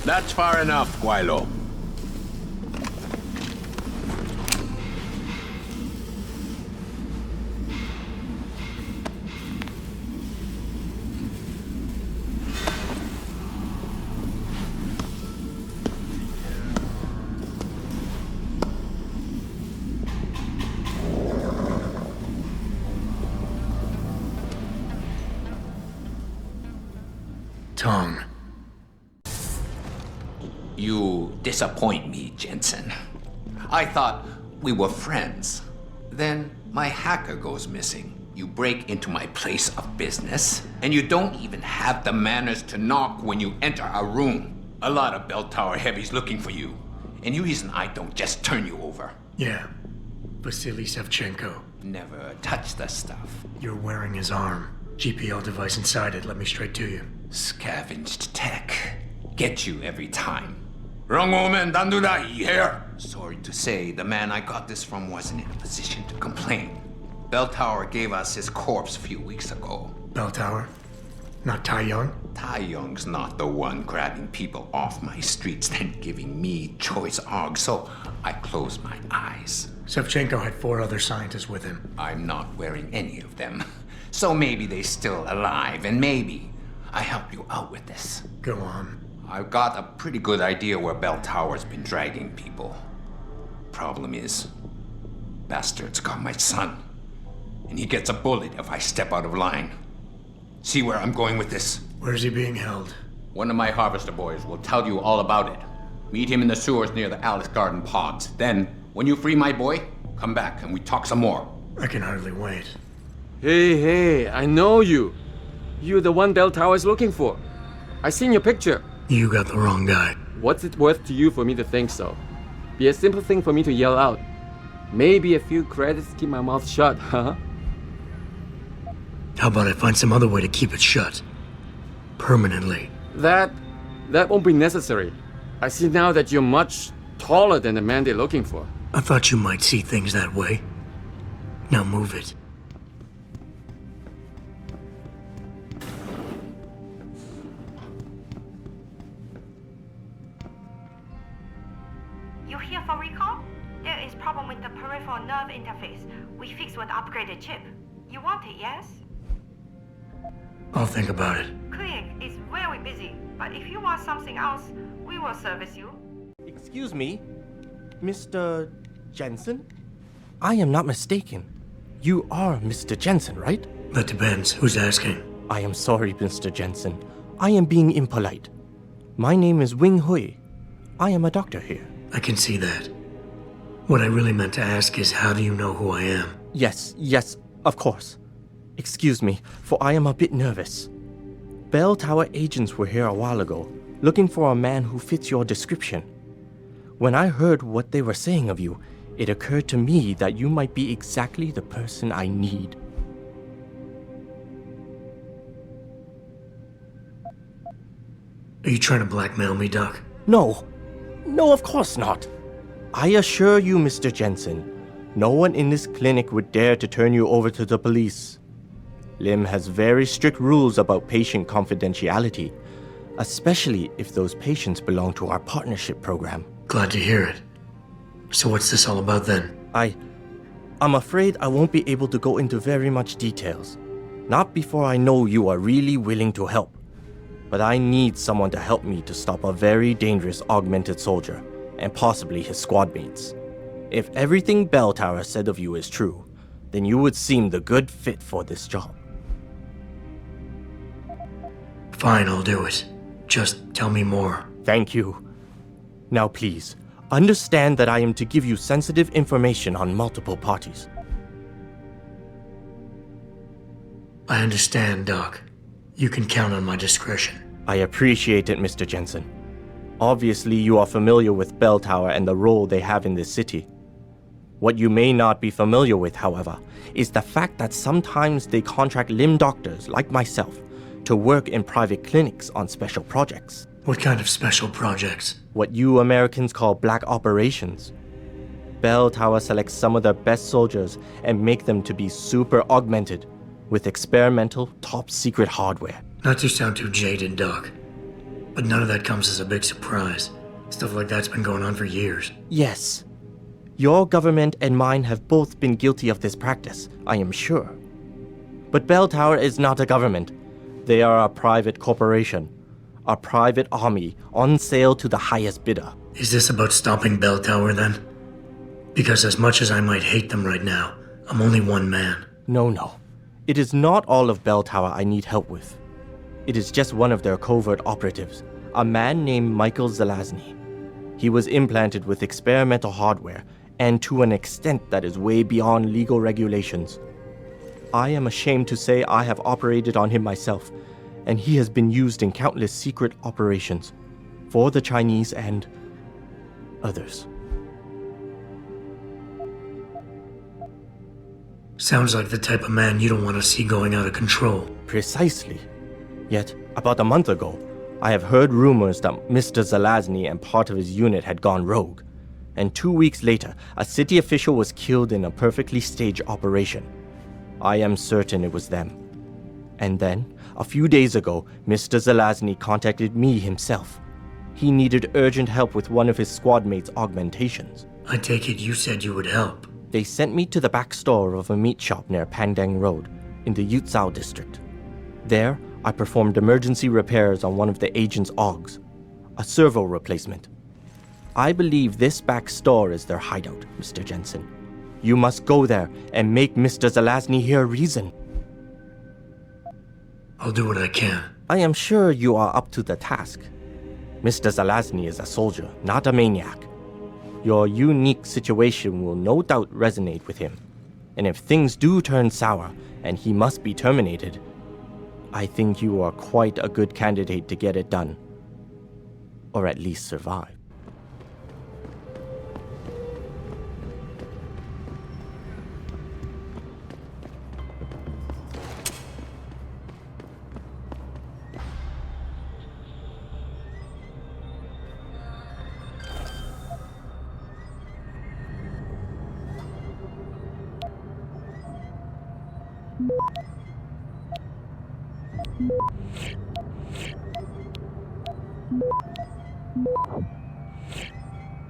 That's far enough, Guaylo. Tongue. You disappoint me, Jensen. I thought we were friends. Then my hacker goes missing. You break into my place of business, and you don't even have the manners to knock when you enter a room. A lot of bell tower heavies looking for you. Any reason I don't just turn you over? Yeah. Vasilia Shevchenko. Never touch the stuff. You're wearing his arm. GPL device inside it. Let me straight to you. Scavenged tech. Get you every time. Wrong woman, don't do that here. Sorry to say, the man I got this from wasn't in a position to complain. Bell Tower gave us his corpse a few weeks ago. Bell Tower? Not Tai Young? Tai Young's not the one grabbing people off my streets then giving me choice args, so I closed my eyes. Shevchenko had 4 other scientists with him. I'm not wearing any of them. So maybe they're still alive, and maybe I help you out with this. Go on. I've got a pretty good idea where Bell Tower's been dragging people. Problem is, bastard's got my son. And he gets a bullet if I step out of line. See where I'm going with this? Where's he being held? One of my harvester boys will tell you all about it. Meet him in the sewers near the Alice Garden pods. Then, when you free my boy, come back and we talk some more. I can hardly wait. Hey, I know you. You're the one Bell Tower is looking for. I seen your picture. You got the wrong guy. What's it worth to you for me to think so? Be a simple thing for me to yell out. Maybe a few credits to keep my mouth shut, huh? How about I find some other way to keep it shut? Permanently. That won't be necessary. I see now that you're much taller than the man they're looking for. I thought you might see things that way. Now move it. You here for recall? There is problem with the peripheral nerve interface. We fixed with upgraded chip. You want it, yes? I'll think about it. Clinic is very busy, but if you want something else, we will service you. Excuse me, Mr. Jensen? I am not mistaken. You are Mr. Jensen, right? That depends. Who's asking? I am sorry, Mr. Jensen. I am being impolite. My name is Wing Hui. I am a doctor here. I can see that. What I really meant to ask is, how do you know who I am? Yes, of course. Excuse me, for I am a bit nervous. Bell Tower agents were here a while ago, looking for a man who fits your description. When I heard what they were saying of you, it occurred to me that you might be exactly the person I need. Are you trying to blackmail me, Doc? No, of course not. I assure you, Mr. Jensen, no one in this clinic would dare to turn you over to the police. Lim has very strict rules about patient confidentiality, especially if those patients belong to our partnership program. Glad to hear it. So what's this all about then? I'm afraid I won't be able to go into very much details. Not before I know you are really willing to help. But I need someone to help me to stop a very dangerous augmented soldier, and possibly his squad mates. If everything Bell Tower said of you is true, then you would seem the good fit for this job. Fine, I'll do it. Just tell me more. Thank you. Now please, understand that I am to give you sensitive information on multiple parties. I understand, Doc. You can count on my discretion. I appreciate it, Mr. Jensen. Obviously, you are familiar with Bell Tower and the role they have in this city. What you may not be familiar with, however, is the fact that sometimes they contract limb doctors like myself to work in private clinics on special projects. What kind of special projects? What you Americans call black operations. Bell Tower selects some of their best soldiers and make them to be super augmented with experimental, top-secret hardware. Not to sound too jaded, Doc, but none of that comes as a big surprise. Stuff like that's been going on for years. Yes. Your government and mine have both been guilty of this practice, I am sure. But Bell Tower is not a government. They are a private corporation. A private army on sale to the highest bidder. Is this about stopping Bell Tower, then? Because as much as I might hate them right now, I'm only one man. No. It is not all of Bell Tower I need help with. It is just one of their covert operatives, a man named Michael Zelazny. He was implanted with experimental hardware, and to an extent that is way beyond legal regulations. I am ashamed to say I have operated on him myself, and he has been used in countless secret operations for the Chinese and others. Sounds like the type of man you don't want to see going out of control. Precisely. Yet, about a month ago, I have heard rumors that Mr. Zelazny and part of his unit had gone rogue. And 2 weeks later, a city official was killed in a perfectly staged operation. I am certain it was them. And then, a few days ago, Mr. Zelazny contacted me himself. He needed urgent help with one of his squad mates' augmentations. I take it you said you would help. They sent me to the back store of a meat shop near Pandang Road, in the Yutzao district. There, I performed emergency repairs on one of the agent's augs, a servo replacement. I believe this back store is their hideout, Mr. Jensen. You must go there and make Mr. Zelazny hear reason. I'll do what I can. I am sure you are up to the task. Mr. Zelazny is a soldier, not a maniac. Your unique situation will no doubt resonate with him. And if things do turn sour and he must be terminated, I think you are quite a good candidate to get it done. Or at least survive.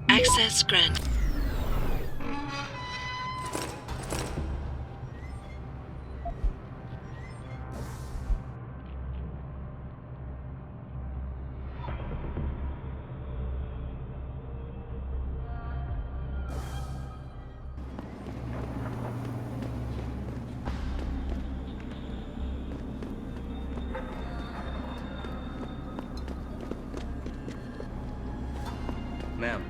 Access granted. Ma'am.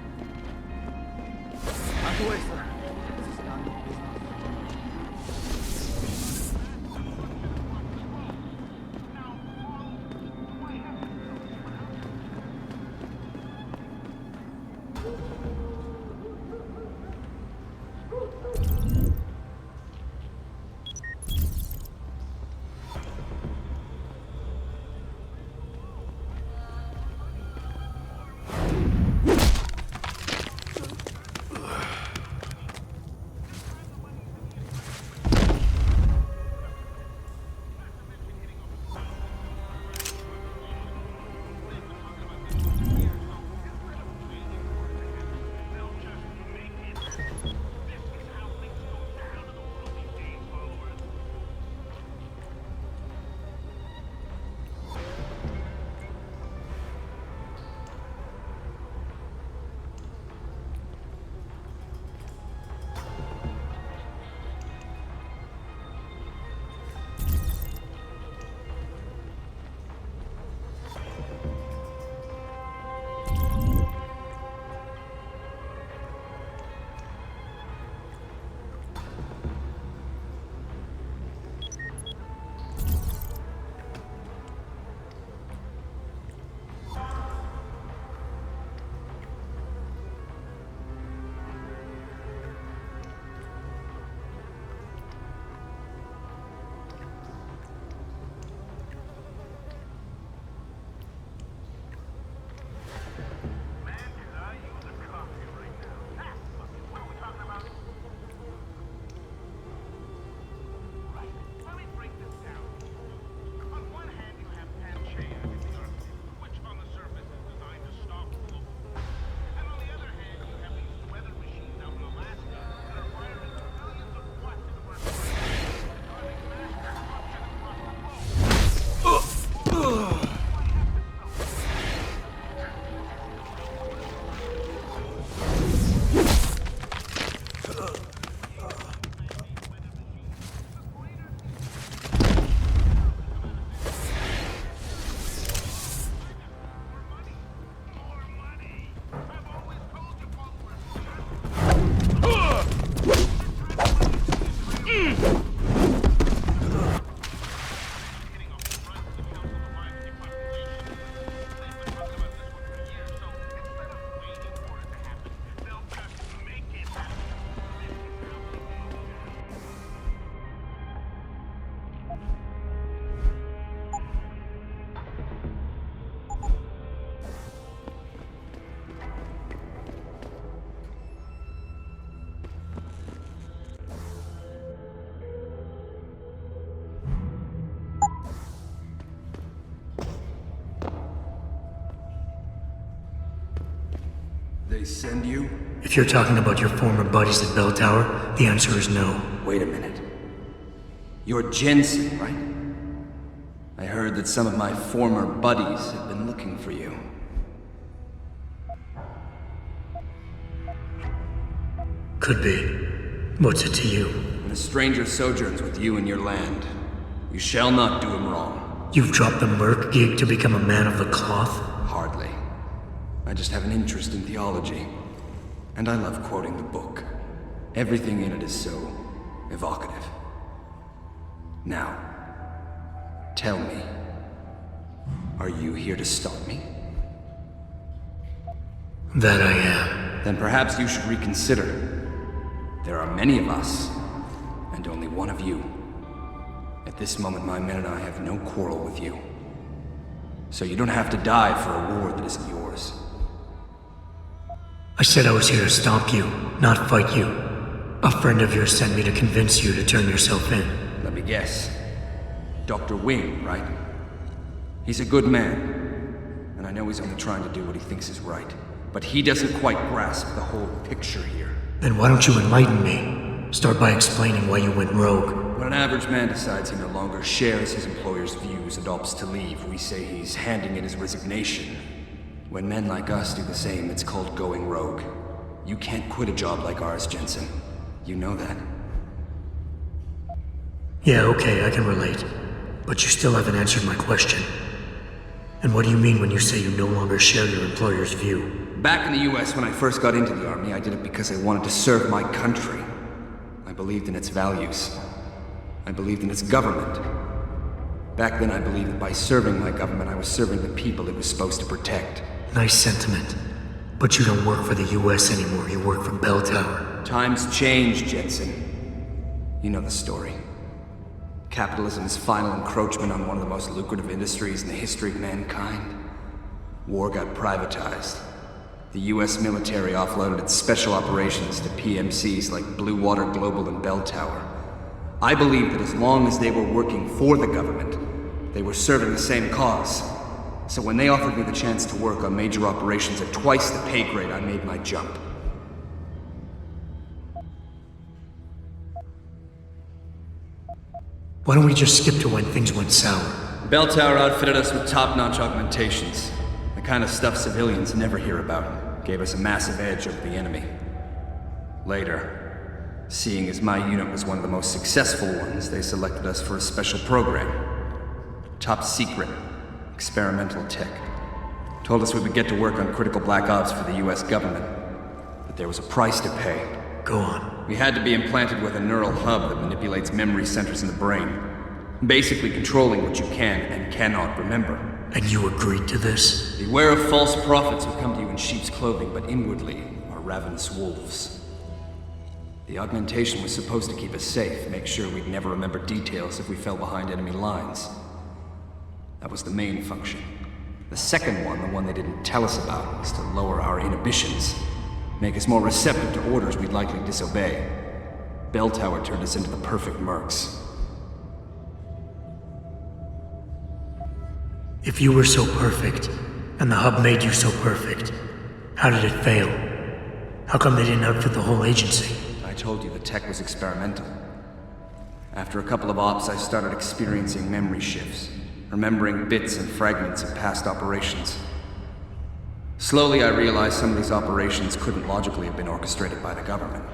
they send you? If you're talking about your former buddies at Bell Tower, the answer is no. Wait a minute. You're Jensen, right? I heard that some of my former buddies have been looking for you. Could be. What's it to you? When a stranger sojourns with you in your land, you shall not do him wrong. You've dropped the merc gig to become a man of the cloth? Hardly. I just have an interest in theology. And I love quoting the book. Everything in it is so evocative. Now, tell me, are you here to stop me? That I am. Then perhaps you should reconsider. There are many of us, and only one of you. At this moment, my men and I have no quarrel with you. So you don't have to die for a war that isn't yours. I said I was here to stop you, not fight you. A friend of yours sent me to convince you to turn yourself in. Let me guess. Dr. Wing, right? He's a good man, and I know he's only trying to do what he thinks is right. But he doesn't quite grasp the whole picture here. Then why don't you enlighten me? Start by explaining why you went rogue. When an average man decides he no longer shares his employer's views and opts to leave, we say he's handing in his resignation. When men like us do the same, it's called going rogue. You can't quit a job like ours, Jensen. You know that. Yeah, okay, I can relate. But you still haven't answered my question. And what do you mean when you say you no longer share your employer's view? Back in the US, when I first got into the army, I did it because I wanted to serve my country. I believed in its values. I believed in its government. Back then, I believed that by serving my government, I was serving the people it was supposed to protect. Nice sentiment. But you don't work for the US anymore, you work for Bell Tower. Times change, Jensen. You know the story. Capitalism's final encroachment on one of the most lucrative industries in the history of mankind. War got privatized. The US military offloaded its special operations to PMCs like Blue Water Global and Bell Tower. I believed that as long as they were working for the government, they were serving the same cause. So when they offered me the chance to work on major operations at twice the pay grade, I made my jump. Why don't we just skip to when things went sour? Bell Tower outfitted us with top-notch augmentations. The kind of stuff civilians never hear about. Gave us a massive edge over the enemy. Later, seeing as my unit was one of the most successful ones, they selected us for a special program. Top secret, experimental tech. Told us we would get to work on critical black ops for the US government. But there was a price to pay. Go on. We had to be implanted with a neural hub that manipulates memory centers in the brain. Basically controlling what you can and cannot remember. And you agreed to this? Beware of false prophets who come to you in sheep's clothing, but inwardly are ravenous wolves. The augmentation was supposed to keep us safe, make sure we'd never remember details if we fell behind enemy lines. That was the main function. The second one, the one they didn't tell us about, was to lower our inhibitions. Make us more receptive to orders we'd likely disobey. Bell Tower turned us into the perfect mercs. If you were so perfect, and the hub made you so perfect, how did it fail? How come they didn't outfit the whole agency? I told you the tech was experimental. After a couple of ops, I started experiencing memory shifts, remembering bits and fragments of past operations. Slowly, I realized some of these operations couldn't logically have been orchestrated by the government.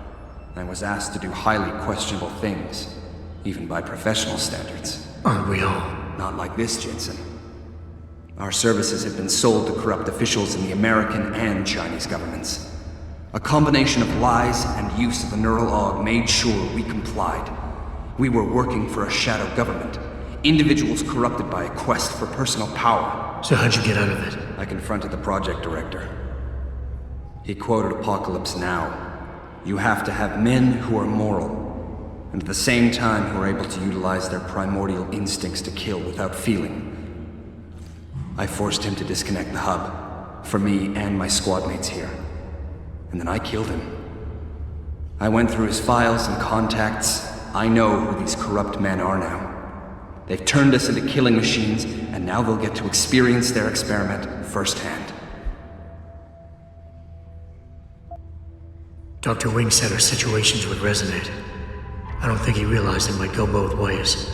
I was asked to do highly questionable things, even by professional standards. Aren't we all? Not like this, Jensen. Our services have been sold to corrupt officials in the American and Chinese governments. A combination of lies and use of the neural aug made sure we complied. We were working for a shadow government. Individuals corrupted by a quest for personal power. So how'd you get out of it? I confronted the project director. He quoted Apocalypse Now. You have to have men who are moral, and at the same time who are able to utilize their primordial instincts to kill without feeling. I forced him to disconnect the hub, for me and my squad mates here. And then I killed him. I went through his files and contacts. I know who these corrupt men are now. They've turned us into killing machines, and now they'll get to experience their experiment firsthand. Dr. Wing said our situations would resonate. I don't think he realized it might go both ways.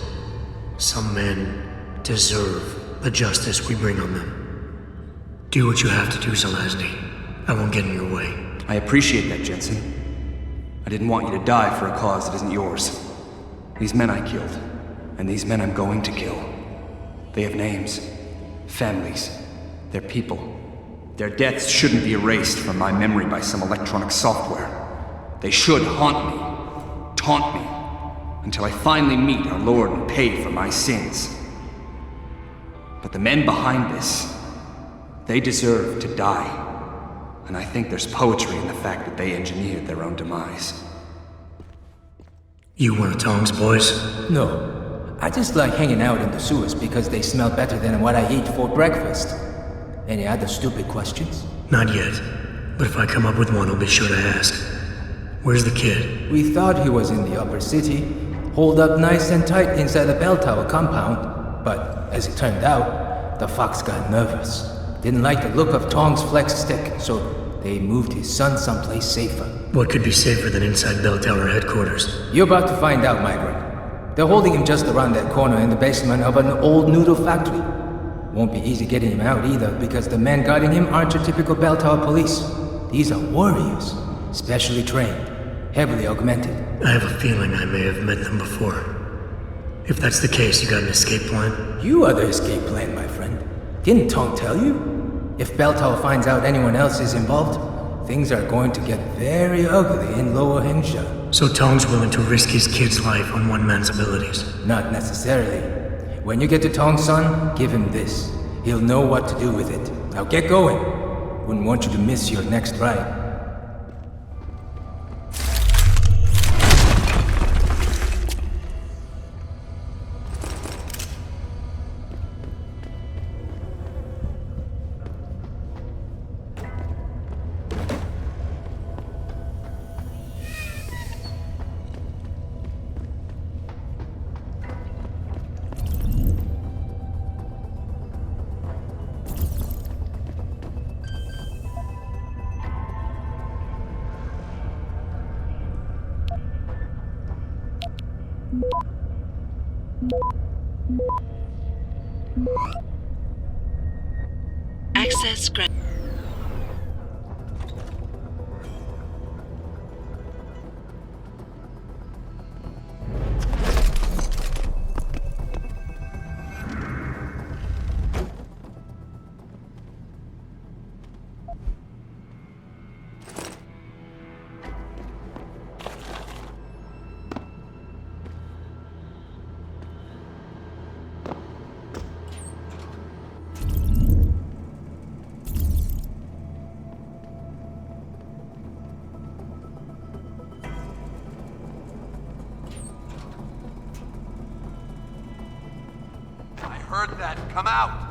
Some men deserve the justice we bring on them. Do what you have to do, Zelazny. I won't get in your way. I appreciate that, Jensen. I didn't want you to die for a cause that isn't yours. These men I killed, and these men I'm going to kill. They have names, families, they're people. Their deaths shouldn't be erased from my memory by some electronic software. They should haunt me, taunt me, until I finally meet our Lord and pay for my sins. But the men behind this, they deserve to die. And I think there's poetry in the fact that they engineered their own demise. You one of Tong's boys? No. I just like hanging out in the sewers because they smell better than what I eat for breakfast. Any other stupid questions? Not yet. But if I come up with one, I'll be sure to ask. Where's the kid? We thought he was in the upper city, holed up nice and tight inside the bell tower compound. But as it turned out, the fox got nervous. Didn't like the look of Tong's flex stick, so they moved his son someplace safer. What could be safer than inside bell tower headquarters? You're about to find out, migrant. They're holding him just around that corner in the basement of an old noodle factory. Won't be easy getting him out either, because the men guarding him aren't your typical bell tower police. These are warriors, specially trained, heavily augmented. I have a feeling I may have met them before. If that's the case, you got an escape plan? You are the escape plan, my friend. Didn't Tong tell you? If Bell Tower finds out anyone else is involved, things are going to get very ugly in Lower Hengsha. So Tong's willing to risk his kid's life on one man's abilities? Not necessarily. When you get to Tong's son, give him this. He'll know what to do with it. Now get going. Wouldn't want you to miss your next ride. Access granted. Heard that. Come out!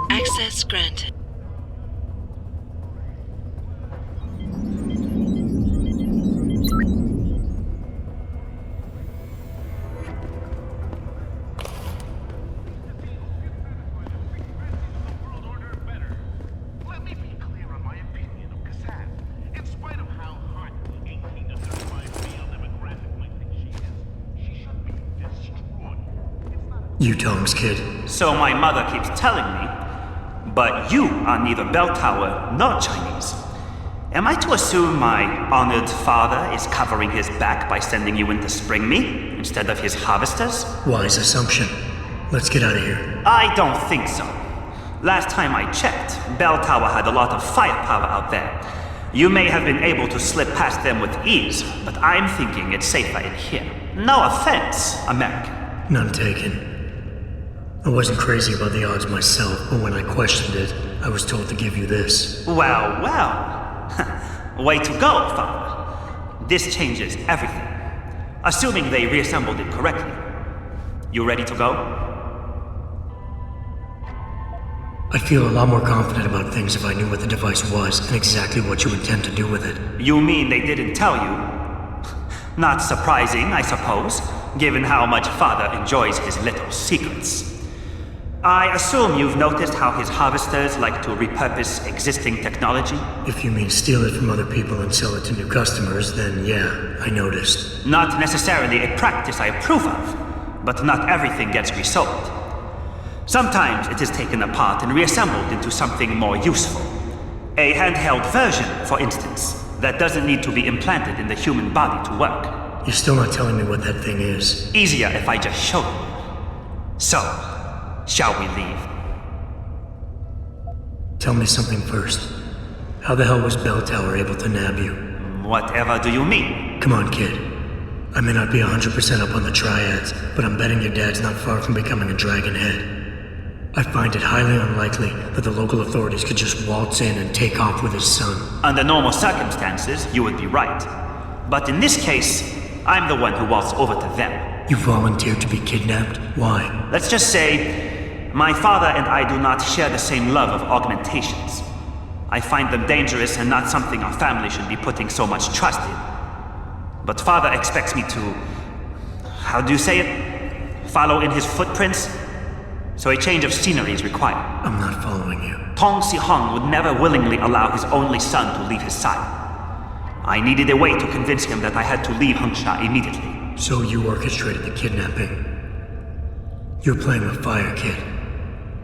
Access granted. You Tom's kid. So my mother keeps telling me. But you are neither bell tower nor Chinese. Am I to assume my honored father is covering his back by sending you in to spring me instead of his harvesters? Wise assumption. Let's get out of here. I don't think so. Last time I checked, Bell Tower had a lot of firepower out there. You may have been able to slip past them with ease, but I'm thinking it's safer in here. No offense, American. None taken. I wasn't crazy about the odds myself, but when I questioned it, I was told to give you this. Well, well. Way to go, Father. This changes everything. Assuming they reassembled it correctly. You ready to go? I'd feel a lot more confident about things if I knew what the device was and exactly what you intend to do with it. You mean they didn't tell you? Not surprising, I suppose, given how much Father enjoys his little secrets. I assume you've noticed how his harvesters like to repurpose existing technology? If you mean steal it from other people and sell it to new customers, then yeah, I noticed. Not necessarily a practice I approve of, but not everything gets resold. Sometimes it is taken apart and reassembled into something more useful. A handheld version, for instance, that doesn't need to be implanted in the human body to work. You're still not telling me what that thing is. Easier if I just show you. So, shall we leave? Tell me something first. How the hell was Bell Tower able to nab you? Whatever do you mean? Come on, kid. I may not be 100% up on the triads, but I'm betting your dad's not far from becoming a dragon head. I find it highly unlikely that the local authorities could just waltz in and take off with his son. Under normal circumstances, you would be right. But in this case, I'm the one who waltzed over to them. You volunteered to be kidnapped? Why? Let's just say, my father and I do not share the same love of augmentations. I find them dangerous and not something our family should be putting so much trust in. But father expects me to... how do you say it? Follow in his footprints? So a change of scenery is required. I'm not following you. Tong Si-hung would never willingly allow his only son to leave his side. I needed a way to convince him that I had to leave Hengsha immediately. So you orchestrated the kidnapping. You're playing with fire, kid.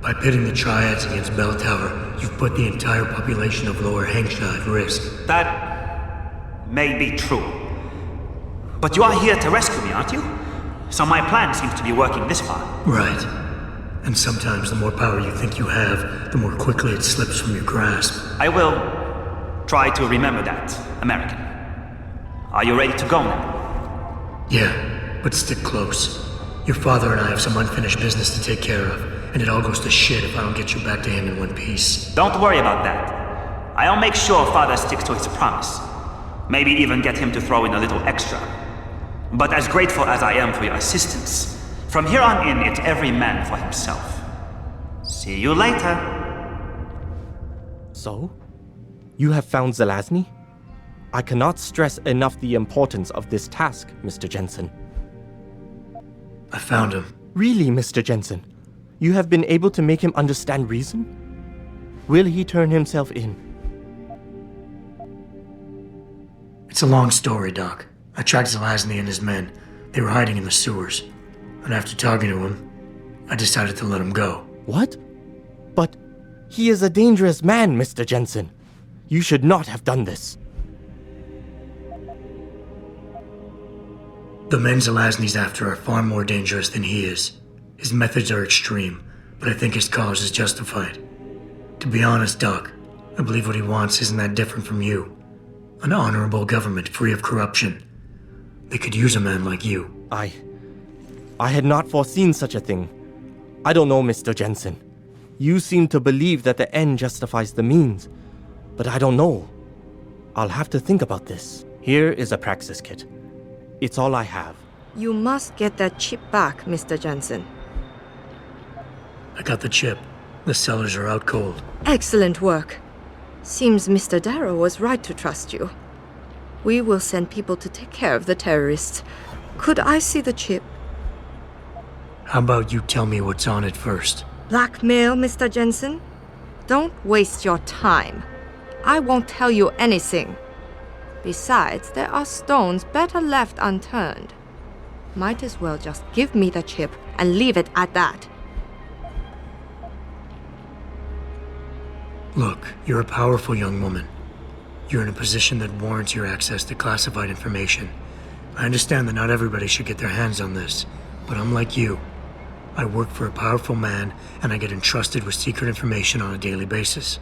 By pitting the triads against Bell Tower, you've put the entire population of Lower Hengsha at risk. That may be true. But you are here to rescue me, aren't you? So my plan seems to be working this far. Right. And sometimes the more power you think you have, the more quickly it slips from your grasp. I will try to remember that, American. Are you ready to go now? Yeah, but stick close. Your father and I have some unfinished business to take care of, and it all goes to shit if I don't get you back to him in one piece. Don't worry about that. I'll make sure father sticks to his promise. Maybe even get him to throw in a little extra. But as grateful as I am for your assistance, from here on in, it's every man for himself. See you later. So? You have found Zelazny? I cannot stress enough the importance of this task, Mr. Jensen. I found him. Really, Mr. Jensen? You have been able to make him understand reason? Will he turn himself in? It's a long story, Doc. I tracked Zelazny and his men. They were hiding in the sewers. And after talking to him, I decided to let him go. What? But he is a dangerous man, Mr. Jensen. You should not have done this. The men Zelazny's after are far more dangerous than he is. His methods are extreme, but I think his cause is justified. To be honest, Doc, I believe what he wants isn't that different from you. An honorable government free of corruption. They could use a man like you. I had not foreseen such a thing. I don't know, Mr. Jensen. You seem to believe that the end justifies the means, but I don't know. I'll have to think about this. Here is a praxis kit. It's all I have. You must get that chip back, Mr. Jensen. I got the chip. The sellers are out cold. Excellent work. Seems Mr. Darrow was right to trust you. We will send people to take care of the terrorists. Could I see the chip? How about you tell me what's on it first? Blackmail, Mr. Jensen? Don't waste your time. I won't tell you anything. Besides, there are stones better left unturned. Might as well just give me the chip and leave it at that. Look, you're a powerful young woman. You're in a position that warrants your access to classified information. I understand that not everybody should get their hands on this, but I'm like you. I work for a powerful man, and I get entrusted with secret information on a daily basis.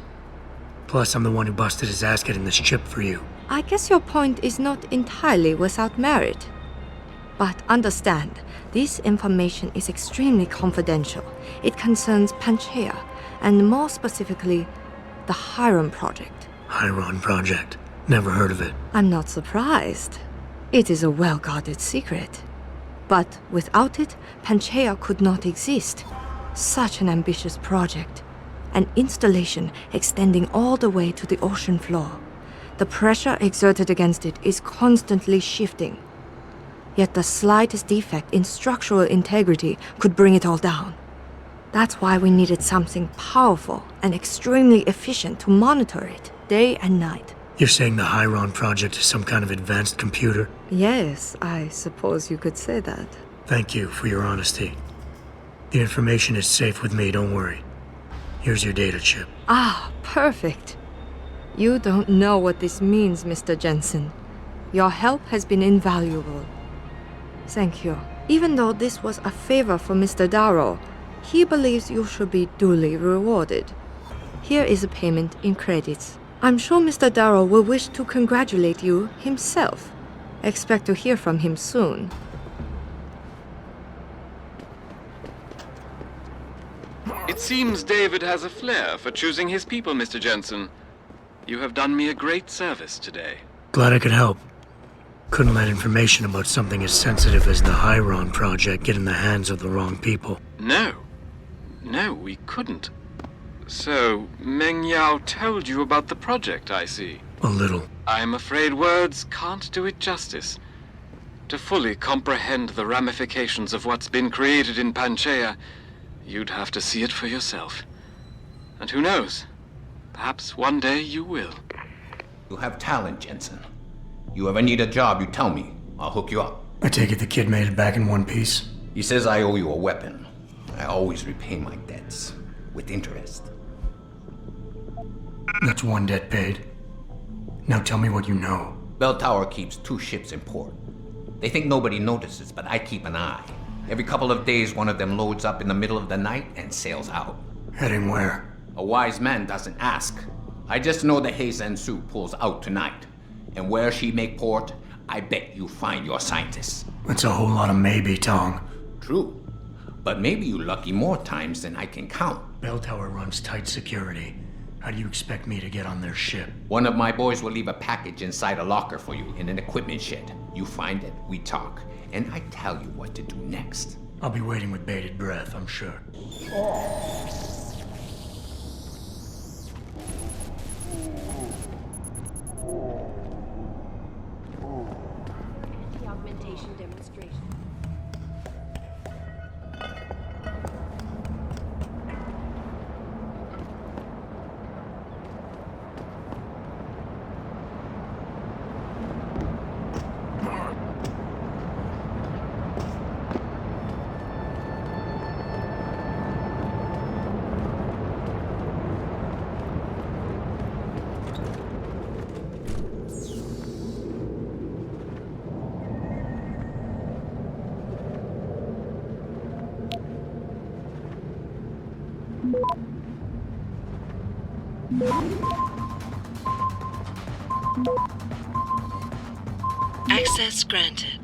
Plus, I'm the one who busted his ass getting this chip for you. I guess your point is not entirely without merit. But understand, this information is extremely confidential. It concerns Panchaea, and more specifically, the Hiron Project. Hiron Project. Never heard of it. I'm not surprised. It is a well-guarded secret. But without it, Panchaea could not exist. Such an ambitious project. An installation extending all the way to the ocean floor. The pressure exerted against it is constantly shifting. Yet the slightest defect in structural integrity could bring it all down. That's why we needed something powerful and extremely efficient to monitor it, day and night. You're saying the Hiron Project is some kind of advanced computer? Yes, I suppose you could say that. Thank you for your honesty. The information is safe with me, don't worry. Here's your data chip. Ah, perfect. You don't know what this means, Mr. Jensen. Your help has been invaluable. Thank you. Even though this was a favor for Mr. Darrow, he believes you should be duly rewarded. Here is a payment in credits. I'm sure Mr. Darrow will wish to congratulate you himself. Expect to hear from him soon. It seems David has a flair for choosing his people, Mr. Jensen. You have done me a great service today. Glad I could help. Couldn't let information about something as sensitive as the Hiron Project get in the hands of the wrong people. No, we couldn't. So, Meng Yao told you about the project, I see. A little. I'm afraid words can't do it justice. To fully comprehend the ramifications of what's been created in Panchaea, you'd have to see it for yourself. And who knows? Perhaps one day you will. You have talent, Jensen. You ever need a job, you tell me. I'll hook you up. I take it the kid made it back in one piece? He says I owe you a weapon. I always repay my debts. With interest. That's one debt paid. Now tell me what you know. Bell Tower keeps 2 ships in port. They think nobody notices, but I keep an eye. Every couple of days, one of them loads up in the middle of the night and sails out. Heading where? A wise man doesn't ask. I just know the Heizen Su pulls out tonight. And where she make port, I bet you find your scientists. That's a whole lot of maybe, Tong. True. But maybe you lucky more times than I can count. Bell Tower runs tight security. How do you expect me to get on their ship? One of my boys will leave a package inside a locker for you in an equipment shed. You find it, we talk, and I tell you what to do next. I'll be waiting with bated breath, I'm sure. Anti-augmentation demonstration. Access granted.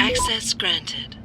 Access granted.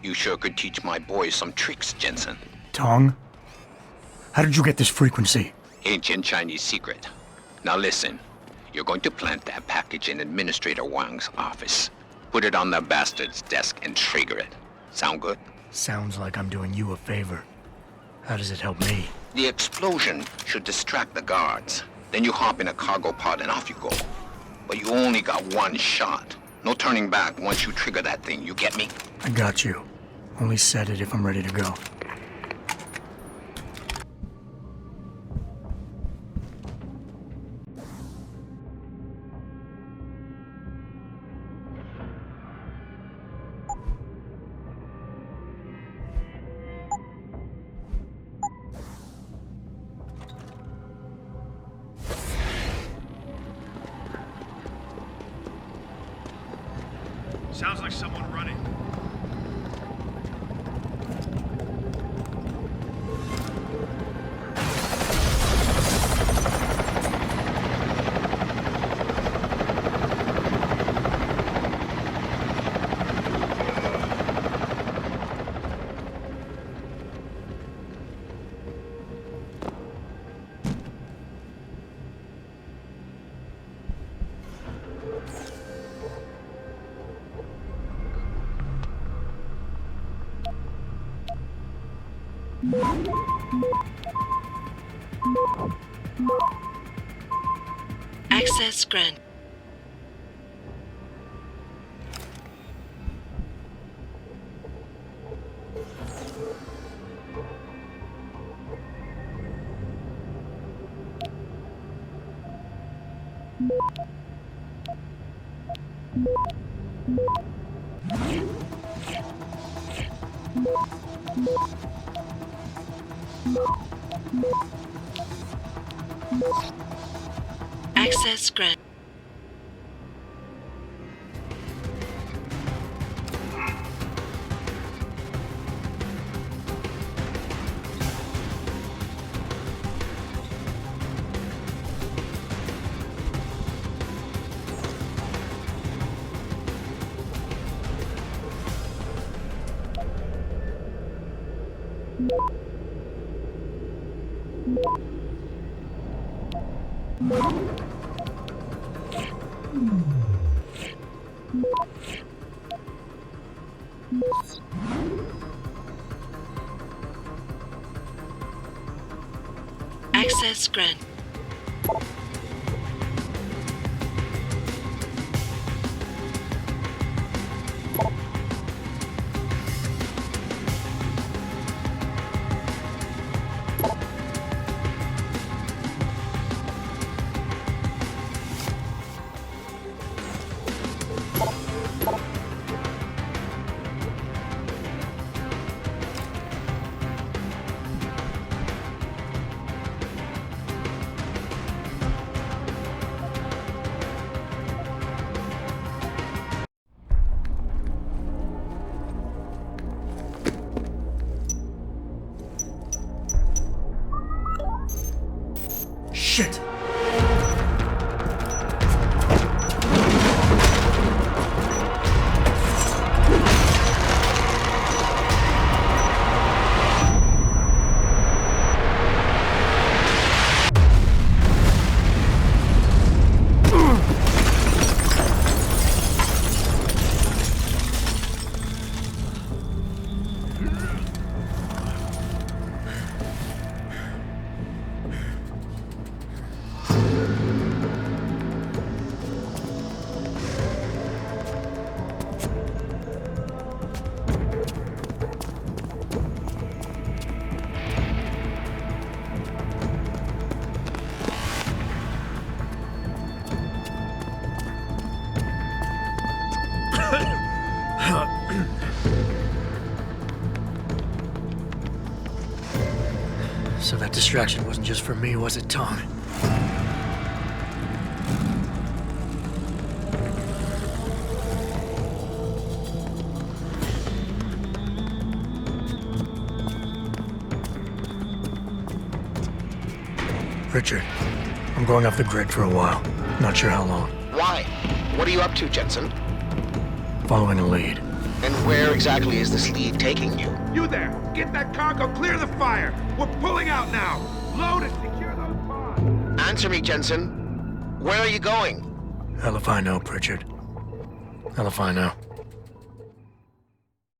You sure could teach my boys some tricks, Jensen. Tong? How did you get this frequency? Ancient Chinese secret. Now listen. You're going to plant that package in Administrator Wang's office. Put it on the bastard's desk and trigger it. Sound good? Sounds like I'm doing you a favor. How does it help me? The explosion should distract the guards. Then you hop in a cargo pod and off you go. But you only got one shot. No turning back once you trigger that thing, you get me? I got you. Only set it if I'm ready to go. Sounds like someone running. Access grant. Access grant. Access grant. Shit! So that distraction wasn't just for me, was it, Tom? Richard, I'm going off the grid for a while. Not sure how long. Why? What are you up to, Jensen? Following a lead. And where exactly is this lead taking you? You there! Get that cargo, clear the fire! We're pulling out now! Load and secure those pods! Answer me, Jensen. Where are you going? Hell if I know, Pritchard. Hell if I know.